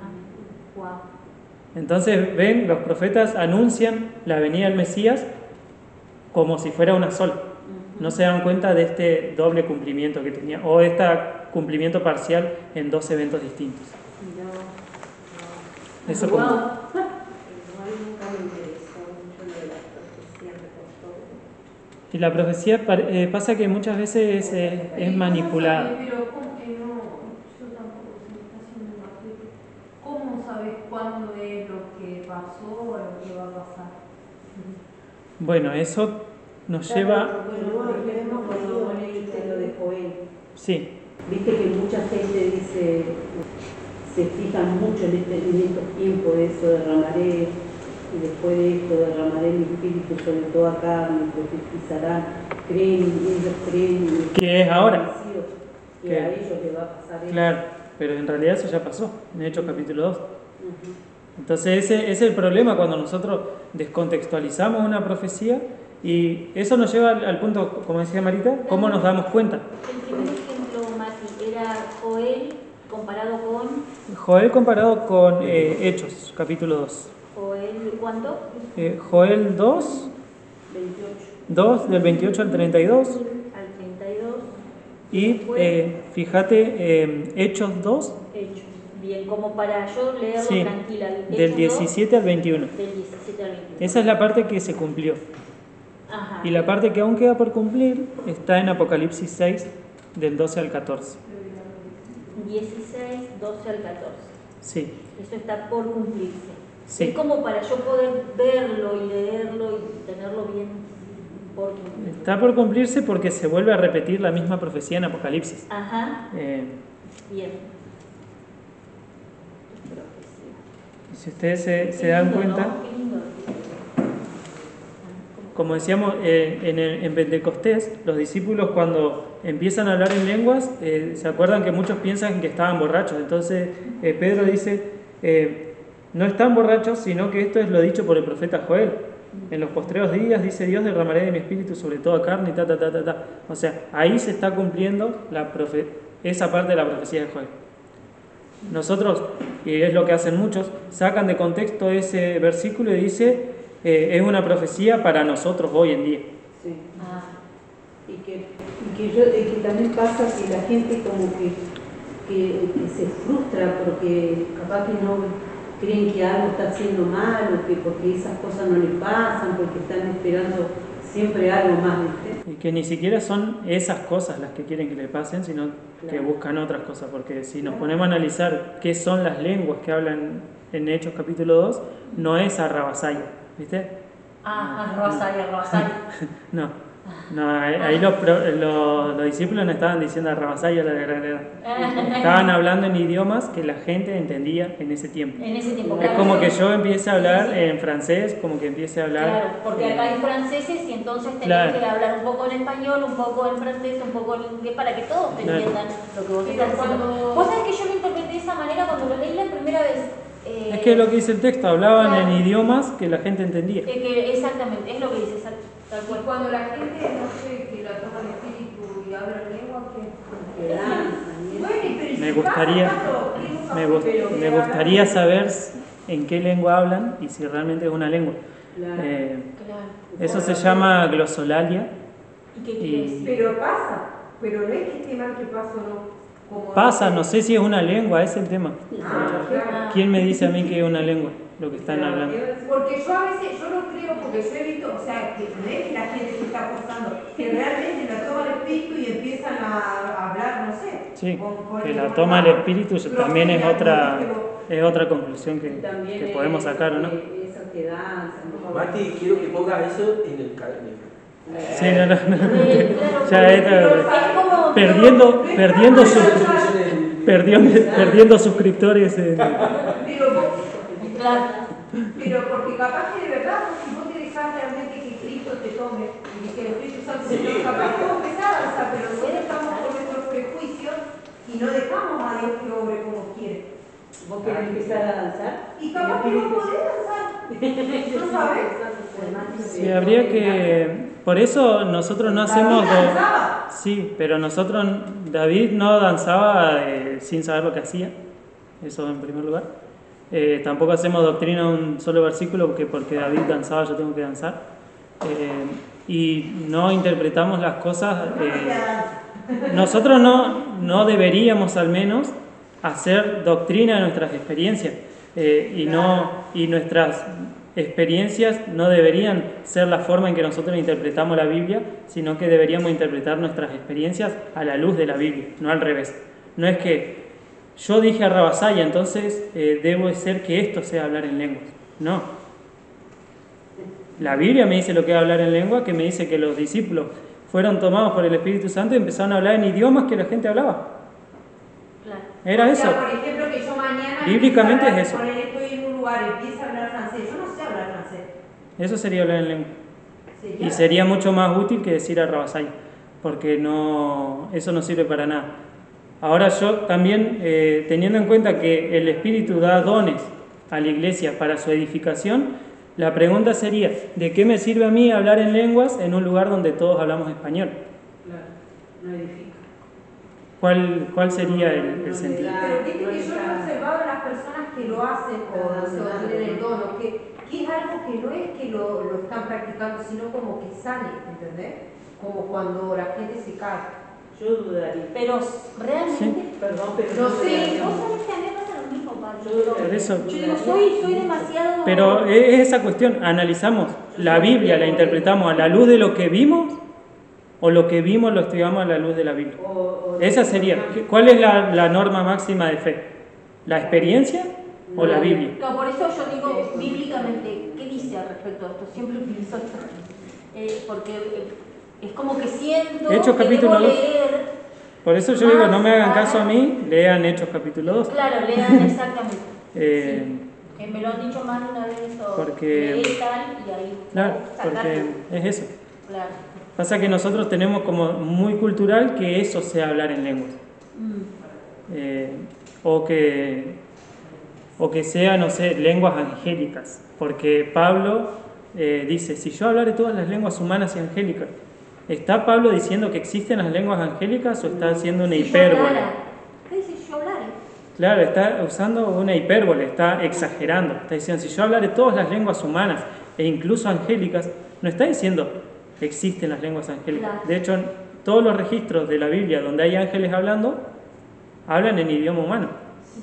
Wow. Entonces, ven, los profetas anuncian la venida del Mesías como si fuera una sola. No se dan cuenta de este doble cumplimiento que tenía, o este cumplimiento parcial en dos eventos distintos. Eso como... Igual nunca me interesó mucho lo de la profecía, me costó. Y la profecía pasa que muchas veces es manipulada. Pero ¿cómo que no? Yo tampoco se me está haciendo una fe. ¿Cómo sabes cuándo es lo que pasó o lo que va a pasar? Bueno, eso nos lleva... Bueno, vos vemos cuando vos leíste lo de Joel. Sí, Viste que mucha gente dice, se fijan mucho en estos tiempos de eso, derramaré, y después de esto derramaré mi espíritu sobre toda carne, profetizarán, ellos creen, que es ahora. que ¿Qué? a ellos les va a pasar eso. Claro, pero en realidad eso ya pasó, en Hechos capítulo 2. Ujú. Entonces ese es el problema cuando nosotros descontextualizamos una profecía y eso nos lleva al punto, como decía Marita, ¿cómo nos damos cuenta? El primer ejemplo, Mati, era Joel comparado con Joel comparado con Hechos capítulo 2. Joel, ¿cuánto? Joel 2, 28. 2 del 28 al 32 Al 32. y Después, fíjate Hechos 2, Hechos. Bien, como para yo leerlo sí, tranquila. del Hechos 17 al 21. 2, del 17 al 21. Esa es la parte que se cumplió. Ajá. Y la parte que aún queda por cumplir está en Apocalipsis 6, del 12 al 14. 16, 12 al 14. Sí, Eso está por cumplirse. sí. Es como para yo poder verlo y leerlo y tenerlo bien por cumplir. Está por cumplirse porque se vuelve a repetir la misma profecía en Apocalipsis. Ajá, bien. Si ustedes se Qué dan lindo, cuenta, ¿no? Qué lindo. como decíamos en Pentecostés, los discípulos cuando empiezan a hablar en lenguas, se acuerdan que muchos piensan que estaban borrachos. Entonces Pedro dice, no están borrachos, sino que esto es lo dicho por el profeta Joel. En los postreros días, dice Dios, derramaré de mi espíritu sobre toda carne y ta. O sea, ahí se está cumpliendo esa parte de la profecía de Joel. Nosotros, y es lo que hacen muchos, sacan de contexto ese versículo y dice, es una profecía para nosotros hoy en día. Sí. Ah, Y que también pasa que la gente como que se frustra porque capaz que no creen que algo está haciendo mal o que porque esas cosas no les pasan, porque están esperando siempre algo más, ¿viste? Y que ni siquiera son esas cosas las que quieren que le pasen, sino que Claro. buscan otras cosas. Porque si nos ponemos a analizar qué son las lenguas que hablan en Hechos capítulo 2, no es Arrabasaya, ¿viste? Arrabasaya. No, ahí los discípulos no estaban diciendo Arrabasaya la verdad. Estaban hablando en idiomas que la gente entendía en ese tiempo. En ese tiempo, Es claro. como que yo empiece a hablar Sí, sí. en francés, como que empiece a hablar... Claro, porque acá hay franceses y entonces tenés Claro. que hablar un poco en español, un poco en francés, un poco en inglés, para que todos te Claro. entiendan lo que vos Pero estás diciendo. cuando- Vos sabés que yo lo interpreté de esa manera cuando lo leí la primera vez. Es que es lo que dice el texto, hablaban Claro. en idiomas que la gente entendía. Exactamente, es lo que dice, tal Y cual. cuando la gente, no sé, que la toma el espíritu y habla en lengua, ¿qué? Que danzan y eso. Bueno, pero si Me pasa gustaría- tanto, ¿qué nunca Me, fue? gust- Pero me que gustaría hablan- saber en qué lengua hablan y si realmente es una lengua. Claro. Claro. Eso se llama glosolalia. ¿Y qué quiere decir? Pero pasa, pero no es que esté mal que pase o no. Como Pasa, no sé si es una lengua, ese es el tema. Ah, claro. ¿Quién me dice a mí que es una lengua lo que están hablando? Porque yo a veces, yo no creo, porque yo he visto, o sea, que no es que la gente se está forzando, que realmente la toma el espíritu y empiezan a hablar, no sé. Sí, con que el la toma el espíritu grosería, también es otra, porque es otra conclusión que También podemos sacar, ¿o no? Esos que danzan. ¿no? Mati, quiero que pongas eso en el canal. Sí, no. Claro, Ya es como perdiendo suscriptores. Claro. Pero porque capaz que de verdad, si vos te dejás realmente que Cristo te tome y que el Espíritu Santo te tome, capaz que vos empezás a danzar, pero nosotros estamos con nuestros prejuicios y no dejamos a Dios que obre como quiere. ¿Vos querés empezar a danzar? Y capaz que vos podés danzar, ¿no sabés? Sí, habría que... Por eso nosotros no hacemos... David danzaba. Sí, pero nosotros... David no danzaba sin saber lo que hacía. Eso en primer lugar. Tampoco hacemos doctrina un solo versículo porque David danzaba, yo tengo que danzar. Y no interpretamos las cosas... nosotros no deberíamos al menos hacer doctrina de nuestras experiencias. Y nuestras experiencias no deberían ser la forma en que nosotros interpretamos la Biblia, sino que deberíamos interpretar nuestras experiencias a la luz de la Biblia, no al revés. No es que yo dije Arrabasaya, entonces debo ser que esto sea hablar en lenguas. No. La Biblia me dice lo que es hablar en lengua, que me dice que los discípulos fueron tomados por el Espíritu Santo y empezaron a hablar en idiomas que la gente hablaba. Claro. Era O eso. sea, por ejemplo, que yo mañana Bíblicamente empiece a es eso. hablar, estoy en un lugar y empiezo a hablar francés. Yo no sé hablar francés. Eso sería hablar en lengua. ¿Sería? Y sería mucho más útil que decir Arrabasaya, porque eso no sirve para nada. Ahora yo también, teniendo en cuenta que el Espíritu da dones a la iglesia para su edificación, la pregunta sería, ¿de qué me sirve a mí hablar en lenguas en un lugar donde todos hablamos español? Claro, no edifica. ¿Cuál sería el sentido? Pero viste que yo he observado en las personas que lo hacen o se tienen el dono, que es algo que no es que lo están practicando, sino como que sale, ¿entendés? Como cuando la gente se cae. Yo dudaría. Pero realmente, Perdón, pero No sí, dudaría. vos sabés que a mí me pasa lo mismo, Pablo. Yo dudaría. Por eso. Yo digo, soy demasiado... Pero es esa cuestión, analizamos la Biblia, la interpretamos a la luz de lo que vimos o lo que vimos lo estudiamos a la luz de la Biblia. Esa sería, ¿cuál es la norma máxima de fe? ¿La experiencia o la Biblia? No, por eso yo digo bíblicamente, ¿qué dice al respecto de esto? Siempre pienso esto. Porque es como que siento Hechos que capítulo debo 2. leer. Por eso yo digo, no me hagan caso a mí, lean Hechos capítulo 2. Claro, lean exactamente. Eh, Sí. Que me lo han dicho más de una vez o porque- lee tal y ahí Claro, sacar porque tu- es eso. Claro. Pasa que nosotros tenemos como muy cultural que eso sea hablar en lenguas. O que sea, no sé, lenguas angélicas. Porque Pablo dice, si yo hablare todas las lenguas humanas y angélicas, ¿está Pablo diciendo que existen las lenguas angélicas o está haciendo una Si yo hipérbole? hablara, ¿qué dice si yo hablara? Claro, está usando una hipérbole, está exagerando. Está diciendo, si yo hablare todas las lenguas humanas e incluso angélicas, no está diciendo existen las lenguas angélicas. Claro. De hecho, todos los registros de la Biblia donde hay ángeles hablando, hablan en idioma humano.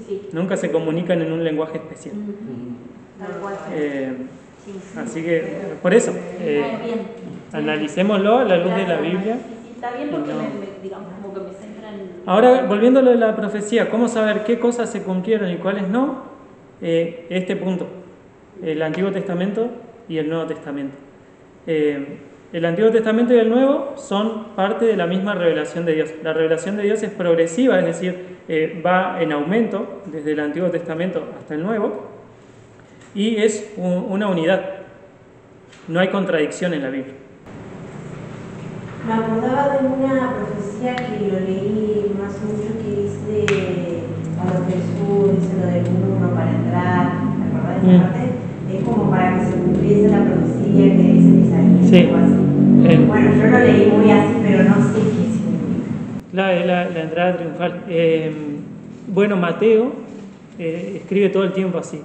Sí. Nunca se comunican en un lenguaje especial. Tal cual. Sí. Así que, por eso, Bien. analicémoslo a la luz de la Biblia. Sí, está bien porque No. digamos, como que me centra en... Ahora, volviendo a lo de la profecía, ¿cómo saber qué cosas se cumplieron y cuáles no? Este punto, el Antiguo Testamento y el Nuevo Testamento. El Antiguo Testamento y el Nuevo son parte de la misma revelación de Dios. La revelación de Dios es progresiva, es decir, va en aumento desde el Antiguo Testamento hasta el Nuevo, y es una unidad. No hay contradicción en la Biblia. Me acordaba de una profecía que lo leí no hace mucho, que dice cuando Jesús dice lo del uno para entrar, ¿te acordás de esa parte? Es como para que se cumpliese la profecía que dice Isaías. Sí. Algo así. Bueno, yo lo leí muy así, pero no sé qué significa. La entrada triunfal. Bueno, Mateo escribe todo el tiempo así,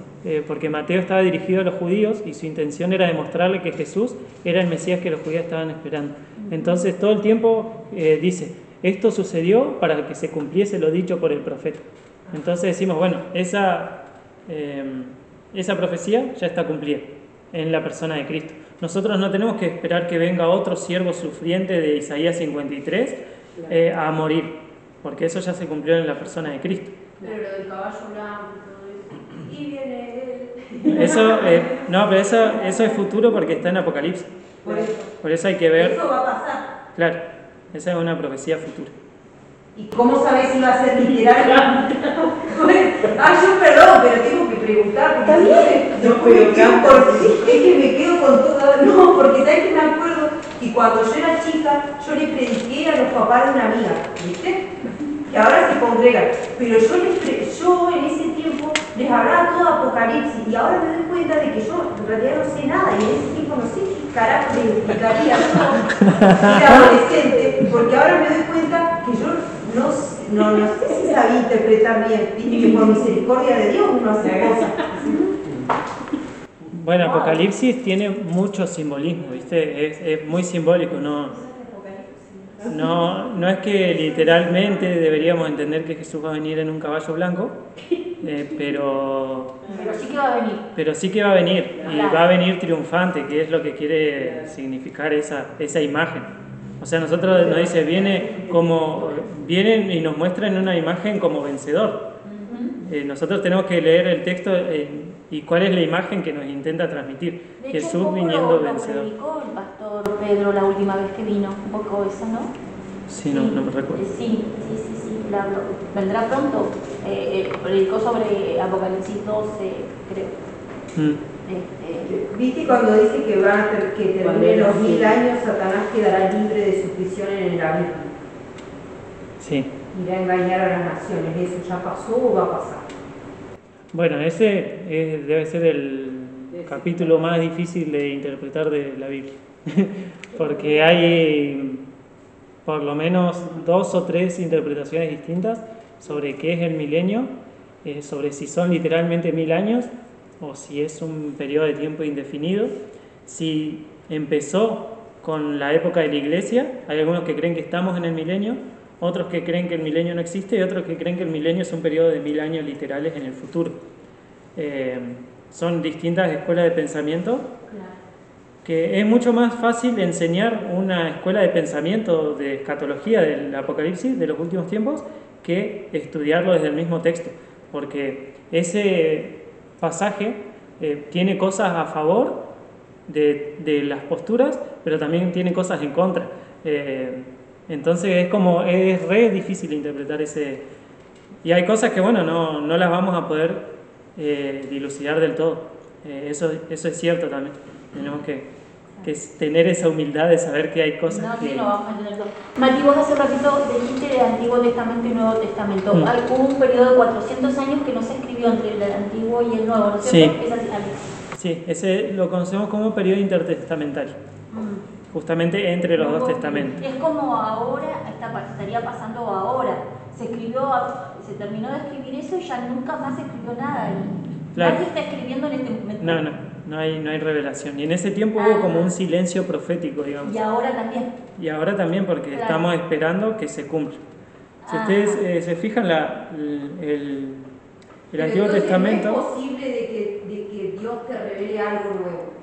porque Mateo estaba dirigido a los judíos y su intención era demostrarle que Jesús era el Mesías que los judíos estaban esperando. Entonces todo el tiempo dice, esto sucedió para que se cumpliese lo dicho por el profeta. Entonces decimos, bueno, esa profecía ya está cumplida en la persona de Cristo. Nosotros no tenemos que esperar que venga otro siervo sufriente de Isaías 53 a morir, porque eso ya se cumplió en la persona de Cristo. Pero lo del caballo blanco y todo eso. Y viene él. Eso, no, pero eso es futuro porque está en Apocalipsis. Por eso hay que ver. Eso va a pasar. Claro, esa es una profecía futura. ¿Y cómo sabes si va a ser literal? Yo perdón, pero tengo que preguntar. Porque es que me quedo con todo. No, porque sabes que me acuerdo que cuando yo era chica, yo le prediqué a los papás de una amiga, ¿viste? Que ahora se congregan. Pero yo en ese tiempo les hablaba todo Apocalipsis y ahora me doy cuenta de que yo en realidad no sé nada y en ese tiempo no sé qué carajo les explicaría yo era adolescente, porque ahora me doy cuenta que yo no sé si sabía interpretar bien, viste que por misericordia de Dios uno hace cosas. Bueno, Apocalipsis tiene mucho simbolismo, ¿viste? Es muy simbólico, no es que literalmente deberíamos entender que Jesús va a venir en un caballo blanco, pero sí que va a venir. Pero sí que va a venir, y va a venir triunfante, que es lo que quiere significar esa imagen. O sea, nosotros nos dice, vienen y nos muestran una imagen como vencedor. Nosotros tenemos que leer el texto y cuál es la imagen que nos intenta transmitir. De hecho, Jesús viniendo lo vencedor. predicó el pastor Pedro la última vez que vino, un poco eso, ¿no? Sí, no me recuerdo. Sí, vendrá pronto. Predicó sobre Apocalipsis 12, creo. ¿Viste cuando dice que termine los 1000 años, Satanás quedará libre de su prisión en el abismo? Sí. Irá a engañar a las naciones. ¿Eso ya pasó o va a pasar? Bueno, ese debe ser el capítulo más difícil de interpretar de la Biblia, porque hay por lo menos 2 o 3 interpretaciones distintas sobre qué es el milenio, sobre si son literalmente 1000 años o si es un periodo de tiempo indefinido, si empezó con la época de la Iglesia. Hay algunos que creen que estamos en el milenio, otros que creen que el milenio no existe y otros que creen que el milenio es un periodo de 1000 años literales en el futuro. Son distintas escuelas de pensamiento, que es mucho más fácil enseñar una escuela de pensamiento de escatología del Apocalipsis de los últimos tiempos que estudiarlo desde el mismo texto, porque ese pasaje tiene cosas a favor de las posturas, pero también tiene cosas en contra. Entonces es re difícil interpretar ese, y hay cosas que bueno, no las vamos a poder dilucidar del todo. Eso es cierto también. Tenemos que tener esa humildad de saber que hay cosas que... Sí, no vamos a entender todo. Mati, vos hace un ratito dijiste de Antiguo Testamento y Nuevo Testamento. Hubo un periodo de 400 años que no se escribió entre el Antiguo y el Nuevo, ¿no es cierto? Sí. Es así, Alex. Sí, ese lo conocemos como periodo intertestamentario, justamente entre los dos testamentos. Es como ahora, estaría pasando ahora. Se terminó de escribir eso y ya nunca más se escribió nada. Claro. Nadie está escribiendo en este momento. No. no hay revelación. Y en ese tiempo hubo como un silencio profético, digamos. Y ahora también. Y ahora también, porque Claro. estamos esperando que se cumpla. Si Ajá. ustedes se fijan, el Pero Antiguo entonces Testamento... no es posible de que Dios te revele algo nuevo.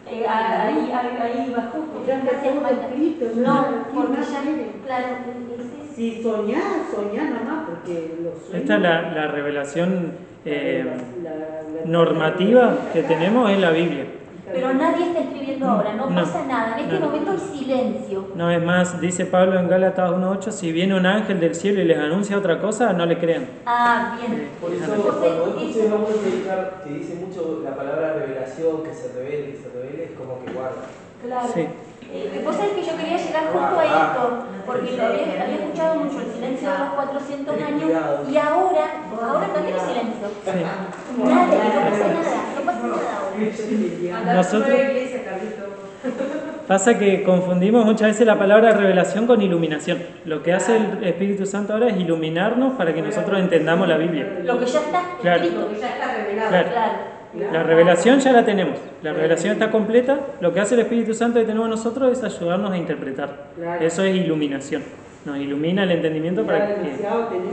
Ahí va justo. Ya está todo escrito, No, ¿Qué porque más ya, quiere? claro, es Si soñás nomás, porque los sueños... Esta es la revelación la normativa que tenemos en la Biblia. pero nadie está escribiendo ahora, no No, pasa nada. En este no. momento hay silencio. No es más, dice Pablo en Gálatas 1.8, si viene un ángel del cielo y les anuncia otra cosa, no le crean. Ah, bien. Por eso, Entonces, cuando escuché a uno que dice mucho la palabra revelación, que se revele, es como que guarda. Claro. Sí. Vos sabés que yo quería llegar justo a esto, porque lo había escuchado mucho, el silencio de los 400 años, y ahora también hay silencio. Sí. Nada, no pasa nada ahora. Andar Nosotros- a la iglesia, Carlito. Pasa que confundimos muchas veces la palabra revelación con iluminación. Lo que hace el Espíritu Santo ahora es iluminarnos para que nosotros entendamos la Biblia. Lo que ya está Claro. escrito. Porque ya está revelado. Claro. Claro. La revelación ya la tenemos. La revelación está completa. Lo que hace el Espíritu Santo que tenemos nosotros es ayudarnos a interpretar. Claro. Eso es iluminación. Nos ilumina el entendimiento para que...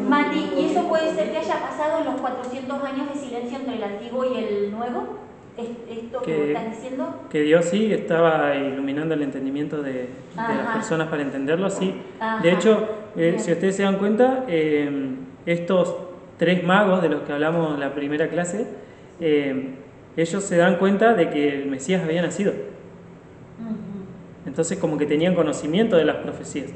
Mati, ¿y eso puede ser que haya pasado en los 400 años de silencio entre el antiguo y el nuevo? ¿Esto que Que- vos estás diciendo? Que Dios sí estaba iluminando el entendimiento de las Ajá. personas para entenderlo, sí. Ajá. De hecho, Bien. si ustedes se dan cuenta, estos 3 magos de los que hablamos en la primera clase, ellos se dan cuenta de que el Mesías había nacido. Ujú. Entonces como que tenían conocimiento de las profecías.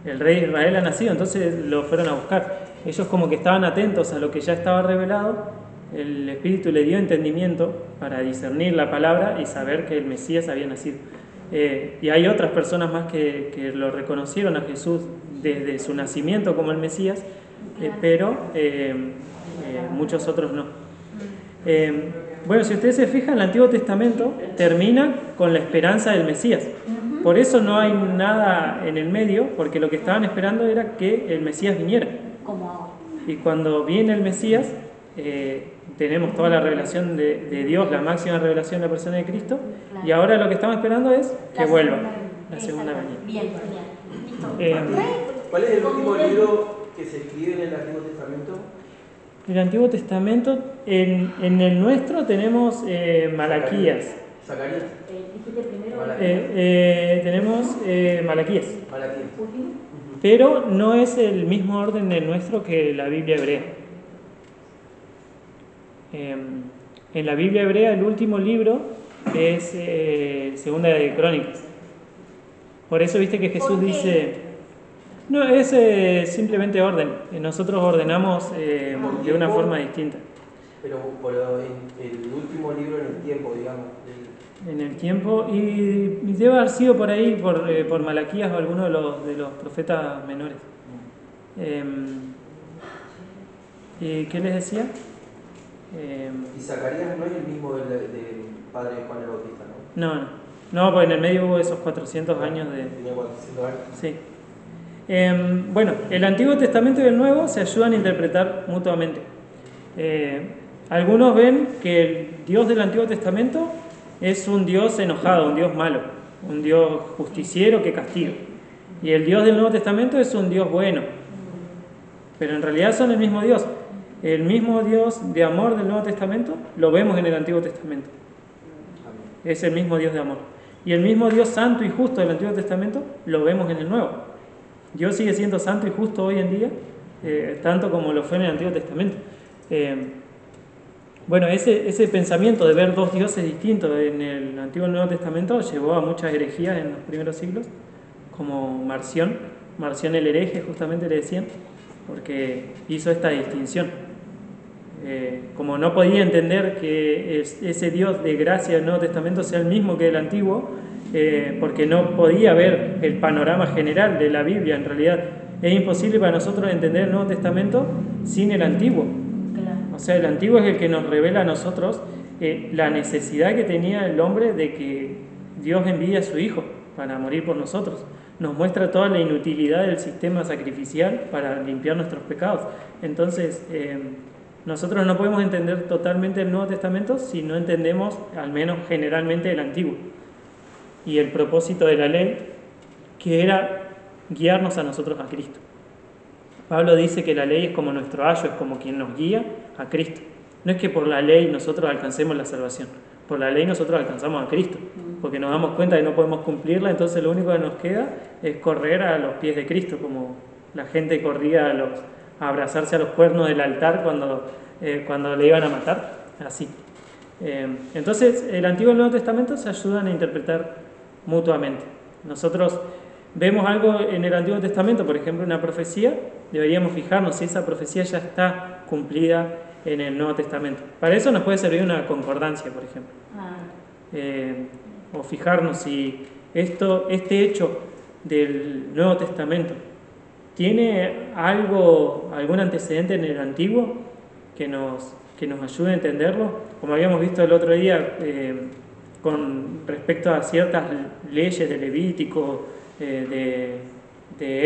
El rey de Israel ha nacido, entonces lo fueron a buscar. Ellos como que estaban atentos a lo que ya estaba revelado. El Espíritu le dio entendimiento para discernir la palabra y saber que el Mesías había nacido. Y hay otras personas más que lo reconocieron a Jesús desde su nacimiento como el Mesías, pero muchos otros no. Bueno, si ustedes se fijan, el Antiguo Testamento termina con la esperanza del Mesías. Por eso no hay nada en el medio, porque lo que estaban esperando era que el Mesías viniera. Como ahora. Y cuando viene el Mesías, tenemos toda la revelación de Dios, la máxima revelación de la persona de Cristo, Claro. y ahora lo que estamos esperando es que La vuelva, segunda la segunda Exacto. venida. Bien, genial. Listo. ¿Cuál es el último libro que se escribe en el Antiguo Testamento? El Antiguo Testamento, en el nuestro tenemos Malaquías. Zacarías. Dijiste primero Tenemos Malaquías. Malaquías. último. Pero no es el mismo orden del nuestro que la Biblia hebrea. En la Biblia hebrea el último libro es Segunda de Crónicas. Por eso viste que Jesús ¿Por qué? dice... No, es simplemente orden. Nosotros ordenamos de una forma distinta. Pero en el último libro en el tiempo, digamos. En el tiempo, y debe haber sido por ahí, por Malaquías o alguno de los profetas menores. ¿Y qué les decía? Y Zacarías no es el mismo del padre de Juan el Bautista, ¿no? No, pues en el medio hubo esos 400 años de... Tenía 400 años. Sí. Bueno, el Antiguo Testamento y el Nuevo se ayudan a interpretar mutuamente. Algunos ven que el Dios del Antiguo Testamento es un Dios enojado, un Dios malo, un Dios justiciero que castiga. Y el Dios del Nuevo Testamento es un Dios bueno. Pero en realidad son el mismo Dios. El mismo Dios de amor del Nuevo Testamento lo vemos en el Antiguo Testamento. Es el mismo Dios de amor. Y el mismo Dios santo y justo del Antiguo Testamento lo vemos en el Nuevo. Dios sigue siendo santo y justo hoy en día, tanto como lo fue en el Antiguo Testamento. Bueno, ese pensamiento de ver dos dioses distintos en el Antiguo y el Nuevo Testamento llevó a muchas herejías en los primeros siglos, como Marción el hereje, justamente le decían, porque hizo esta distinción. Como no podía entender que ese Dios de gracia del Nuevo Testamento sea el mismo que el Antiguo, porque no podía ver el panorama general de la Biblia. En realidad es imposible para nosotros entender el Nuevo Testamento sin el Antiguo. O sea, el Antiguo es el que nos revela a nosotros la necesidad que tenía el hombre de que Dios envíe a su Hijo para morir por nosotros. Nos muestra toda la inutilidad del sistema sacrificial para limpiar nuestros pecados. Entonces, nosotros no podemos entender totalmente el Nuevo Testamento si no entendemos, al menos generalmente, el Antiguo. Y el propósito de la ley, que era guiarnos a nosotros a Cristo. Pablo dice que la ley es como nuestro ayo, es como quien nos guía a Cristo. No es que por la ley nosotros alcancemos la salvación. Por la ley nosotros alcanzamos a Cristo, porque nos damos cuenta de que no podemos cumplirla, entonces lo único que nos queda es correr a los pies de Cristo, como la gente corría a abrazarse a los cuernos del altar cuando le iban a matar, así. Entonces el Antiguo y el Nuevo Testamento se ayudan a interpretar mutuamente. Nosotros vemos algo en el Antiguo Testamento, por ejemplo una profecía, deberíamos fijarnos si esa profecía ya está cumplida en el Nuevo Testamento. Para eso nos puede servir una concordancia, por ejemplo. O fijarnos si este hecho del Nuevo Testamento tiene algún antecedente en el Antiguo que nos ayude a entenderlo, como habíamos visto el otro día con respecto a ciertas leyes de Levítico, de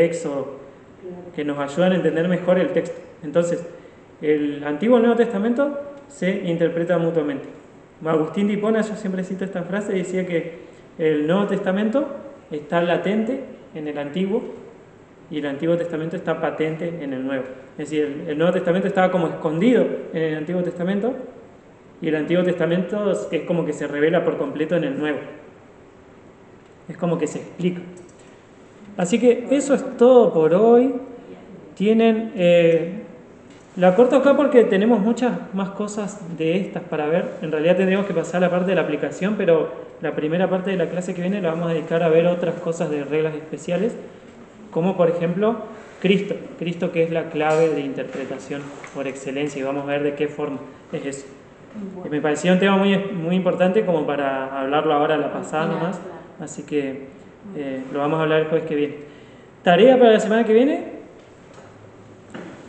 Éxodo, que nos ayudan a entender mejor el texto. Entonces, el Antiguo y el Nuevo Testamento se interpretan mutuamente. Agustín de Hipona, yo siempre cito esta frase, decía que el Nuevo Testamento está latente en el Antiguo y el Antiguo Testamento está patente en el Nuevo. Es decir, el Nuevo Testamento estaba como escondido en el Antiguo Testamento y el Antiguo Testamento es como que se revela por completo en el Nuevo. Es como que se explica. Así que eso es todo por hoy. La corto acá porque tenemos muchas más cosas de estas para ver. En realidad tendríamos que pasar a la parte de la aplicación, pero la primera parte de la clase que viene la vamos a dedicar a ver otras cosas de reglas especiales, como por ejemplo Cristo, que es la clave de interpretación por excelencia, y vamos a ver de qué forma es eso. Me pareció un tema muy, muy importante como para hablarlo ahora a la pasada nomás, así que lo vamos a hablar el jueves que viene. Tarea para la semana que viene: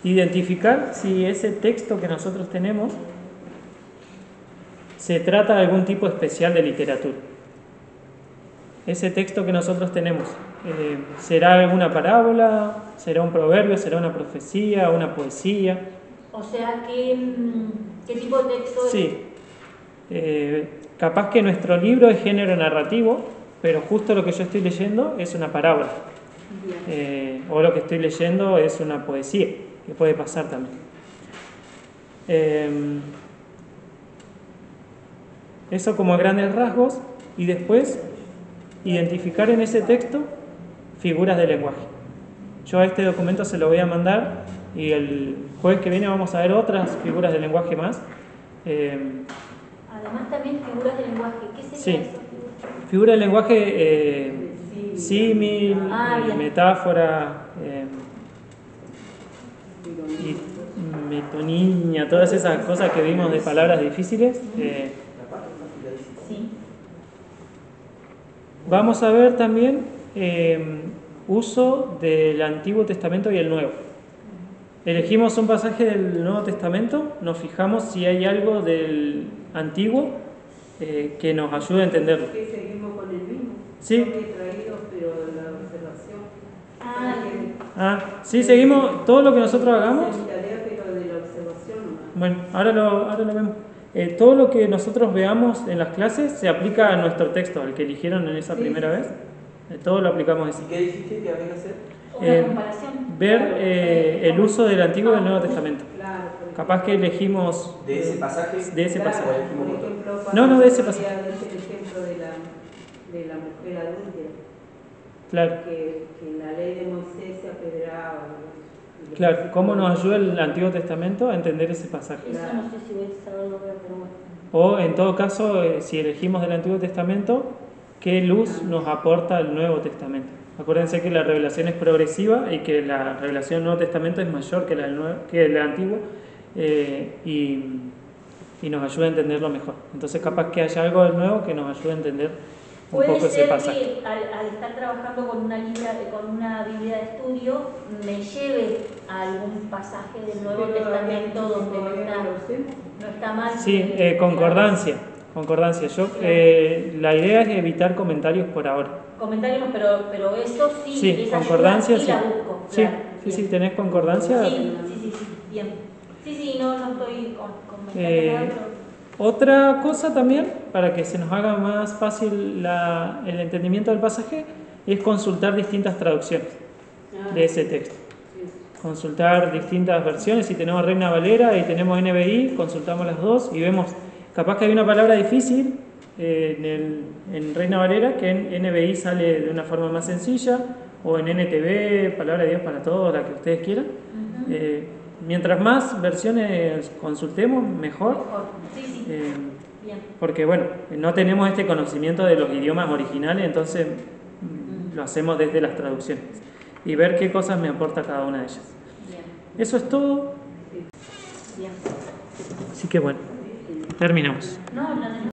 identificar si ese texto que nosotros tenemos se trata de algún tipo especial de literatura. Ese texto que nosotros tenemos, ¿será alguna parábola? ¿Será un proverbio? ¿Será una profecía? ¿Una poesía? O sea, ¿qué tipo de texto es? Sí. Capaz que nuestro libro es género narrativo, pero justo lo que yo estoy leyendo es una parábola. O lo que estoy leyendo es una poesía, que puede pasar también. Eso como a grandes rasgos, y después identificar en ese texto figuras de lenguaje. Yo a este documento se lo voy a mandar y el jueves que viene vamos a ver otras figuras de lenguaje más. Además también figuras de lenguaje. ¿Qué sería Sí. eso? Figura de lenguaje, símil, metáfora, y metonimia, todas esas cosas que vimos de palabras difíciles. Sí. Vamos a ver también uso del Antiguo Testamento y el Nuevo. Elegimos un pasaje del Nuevo Testamento, nos fijamos si hay algo del Antiguo que nos ayude a entenderlo. ¿Qué seguimos con el mismo? Sí. Yo me he traído, pero la observación. Sí, seguimos todo lo que nosotros hagamos. Hice mi tarea, pero de la observación nomás. Bueno, ahora lo vemos. Todo lo que nosotros veamos en las clases se aplica a nuestro texto, al que eligieron en esa primera vez. Todo lo aplicamos así. ¿Y qué dijiste que había que hacer? Una comparación. Ver el uso del Antiguo y del Nuevo Testamento. Claro, por ejemplo. Capaz que elegimos ¿De ese pasaje? de ese Claro, pasaje. por ejemplo, No, de ese cuando pasaje. había dicho el ejemplo de la mujer adúltera, Claro, que en la ley de Moisés se apedreaba. claro. ¿Cómo nos ayuda el Antiguo Testamento a entender ese pasaje? Eso no sé si voy a saberlo, pero bueno. O en todo caso, si elegimos del Antiguo Testamento, ¿qué luz nos aporta el Nuevo Testamento? Acuérdense que la revelación es progresiva y que la revelación del Nuevo Testamento es mayor que el Antiguo, y nos ayuda a entenderlo mejor. Entonces capaz que haya algo del Nuevo que nos ayude a entender un Puede poco ese ser pasaje. que al estar trabajando con una Biblia de estudio me lleve a algún pasaje del Nuevo Testamento donde no está mal. Sí, concordancia. La idea es evitar comentarios por ahora. Comentarios, pero eso sí, Sí, esa concordancia, ayuda sí. la busco. Sí, Claro. sí, tenés concordancia. Sí, bien. Sí, no estoy comentando Eh, nada, pero... Otra cosa también, para que se nos haga más fácil el entendimiento del pasaje, es consultar distintas traducciones de ese texto. Consultar distintas versiones. Si tenemos Reina Valera y tenemos NBI, consultamos las dos y vemos, capaz que hay una palabra difícil en Reina Valera que en NBI sale de una forma más sencilla, o en NTV, Palabra de Dios para Todos, la que ustedes quieran. Mientras más versiones consultemos, mejor. Sí. Bien. Porque bueno, no tenemos este conocimiento de los idiomas originales, entonces lo hacemos desde las traducciones y ver qué cosas me aporta cada una de ellas. Bien. Eso es todo. Bien. Así que bueno, terminamos. No.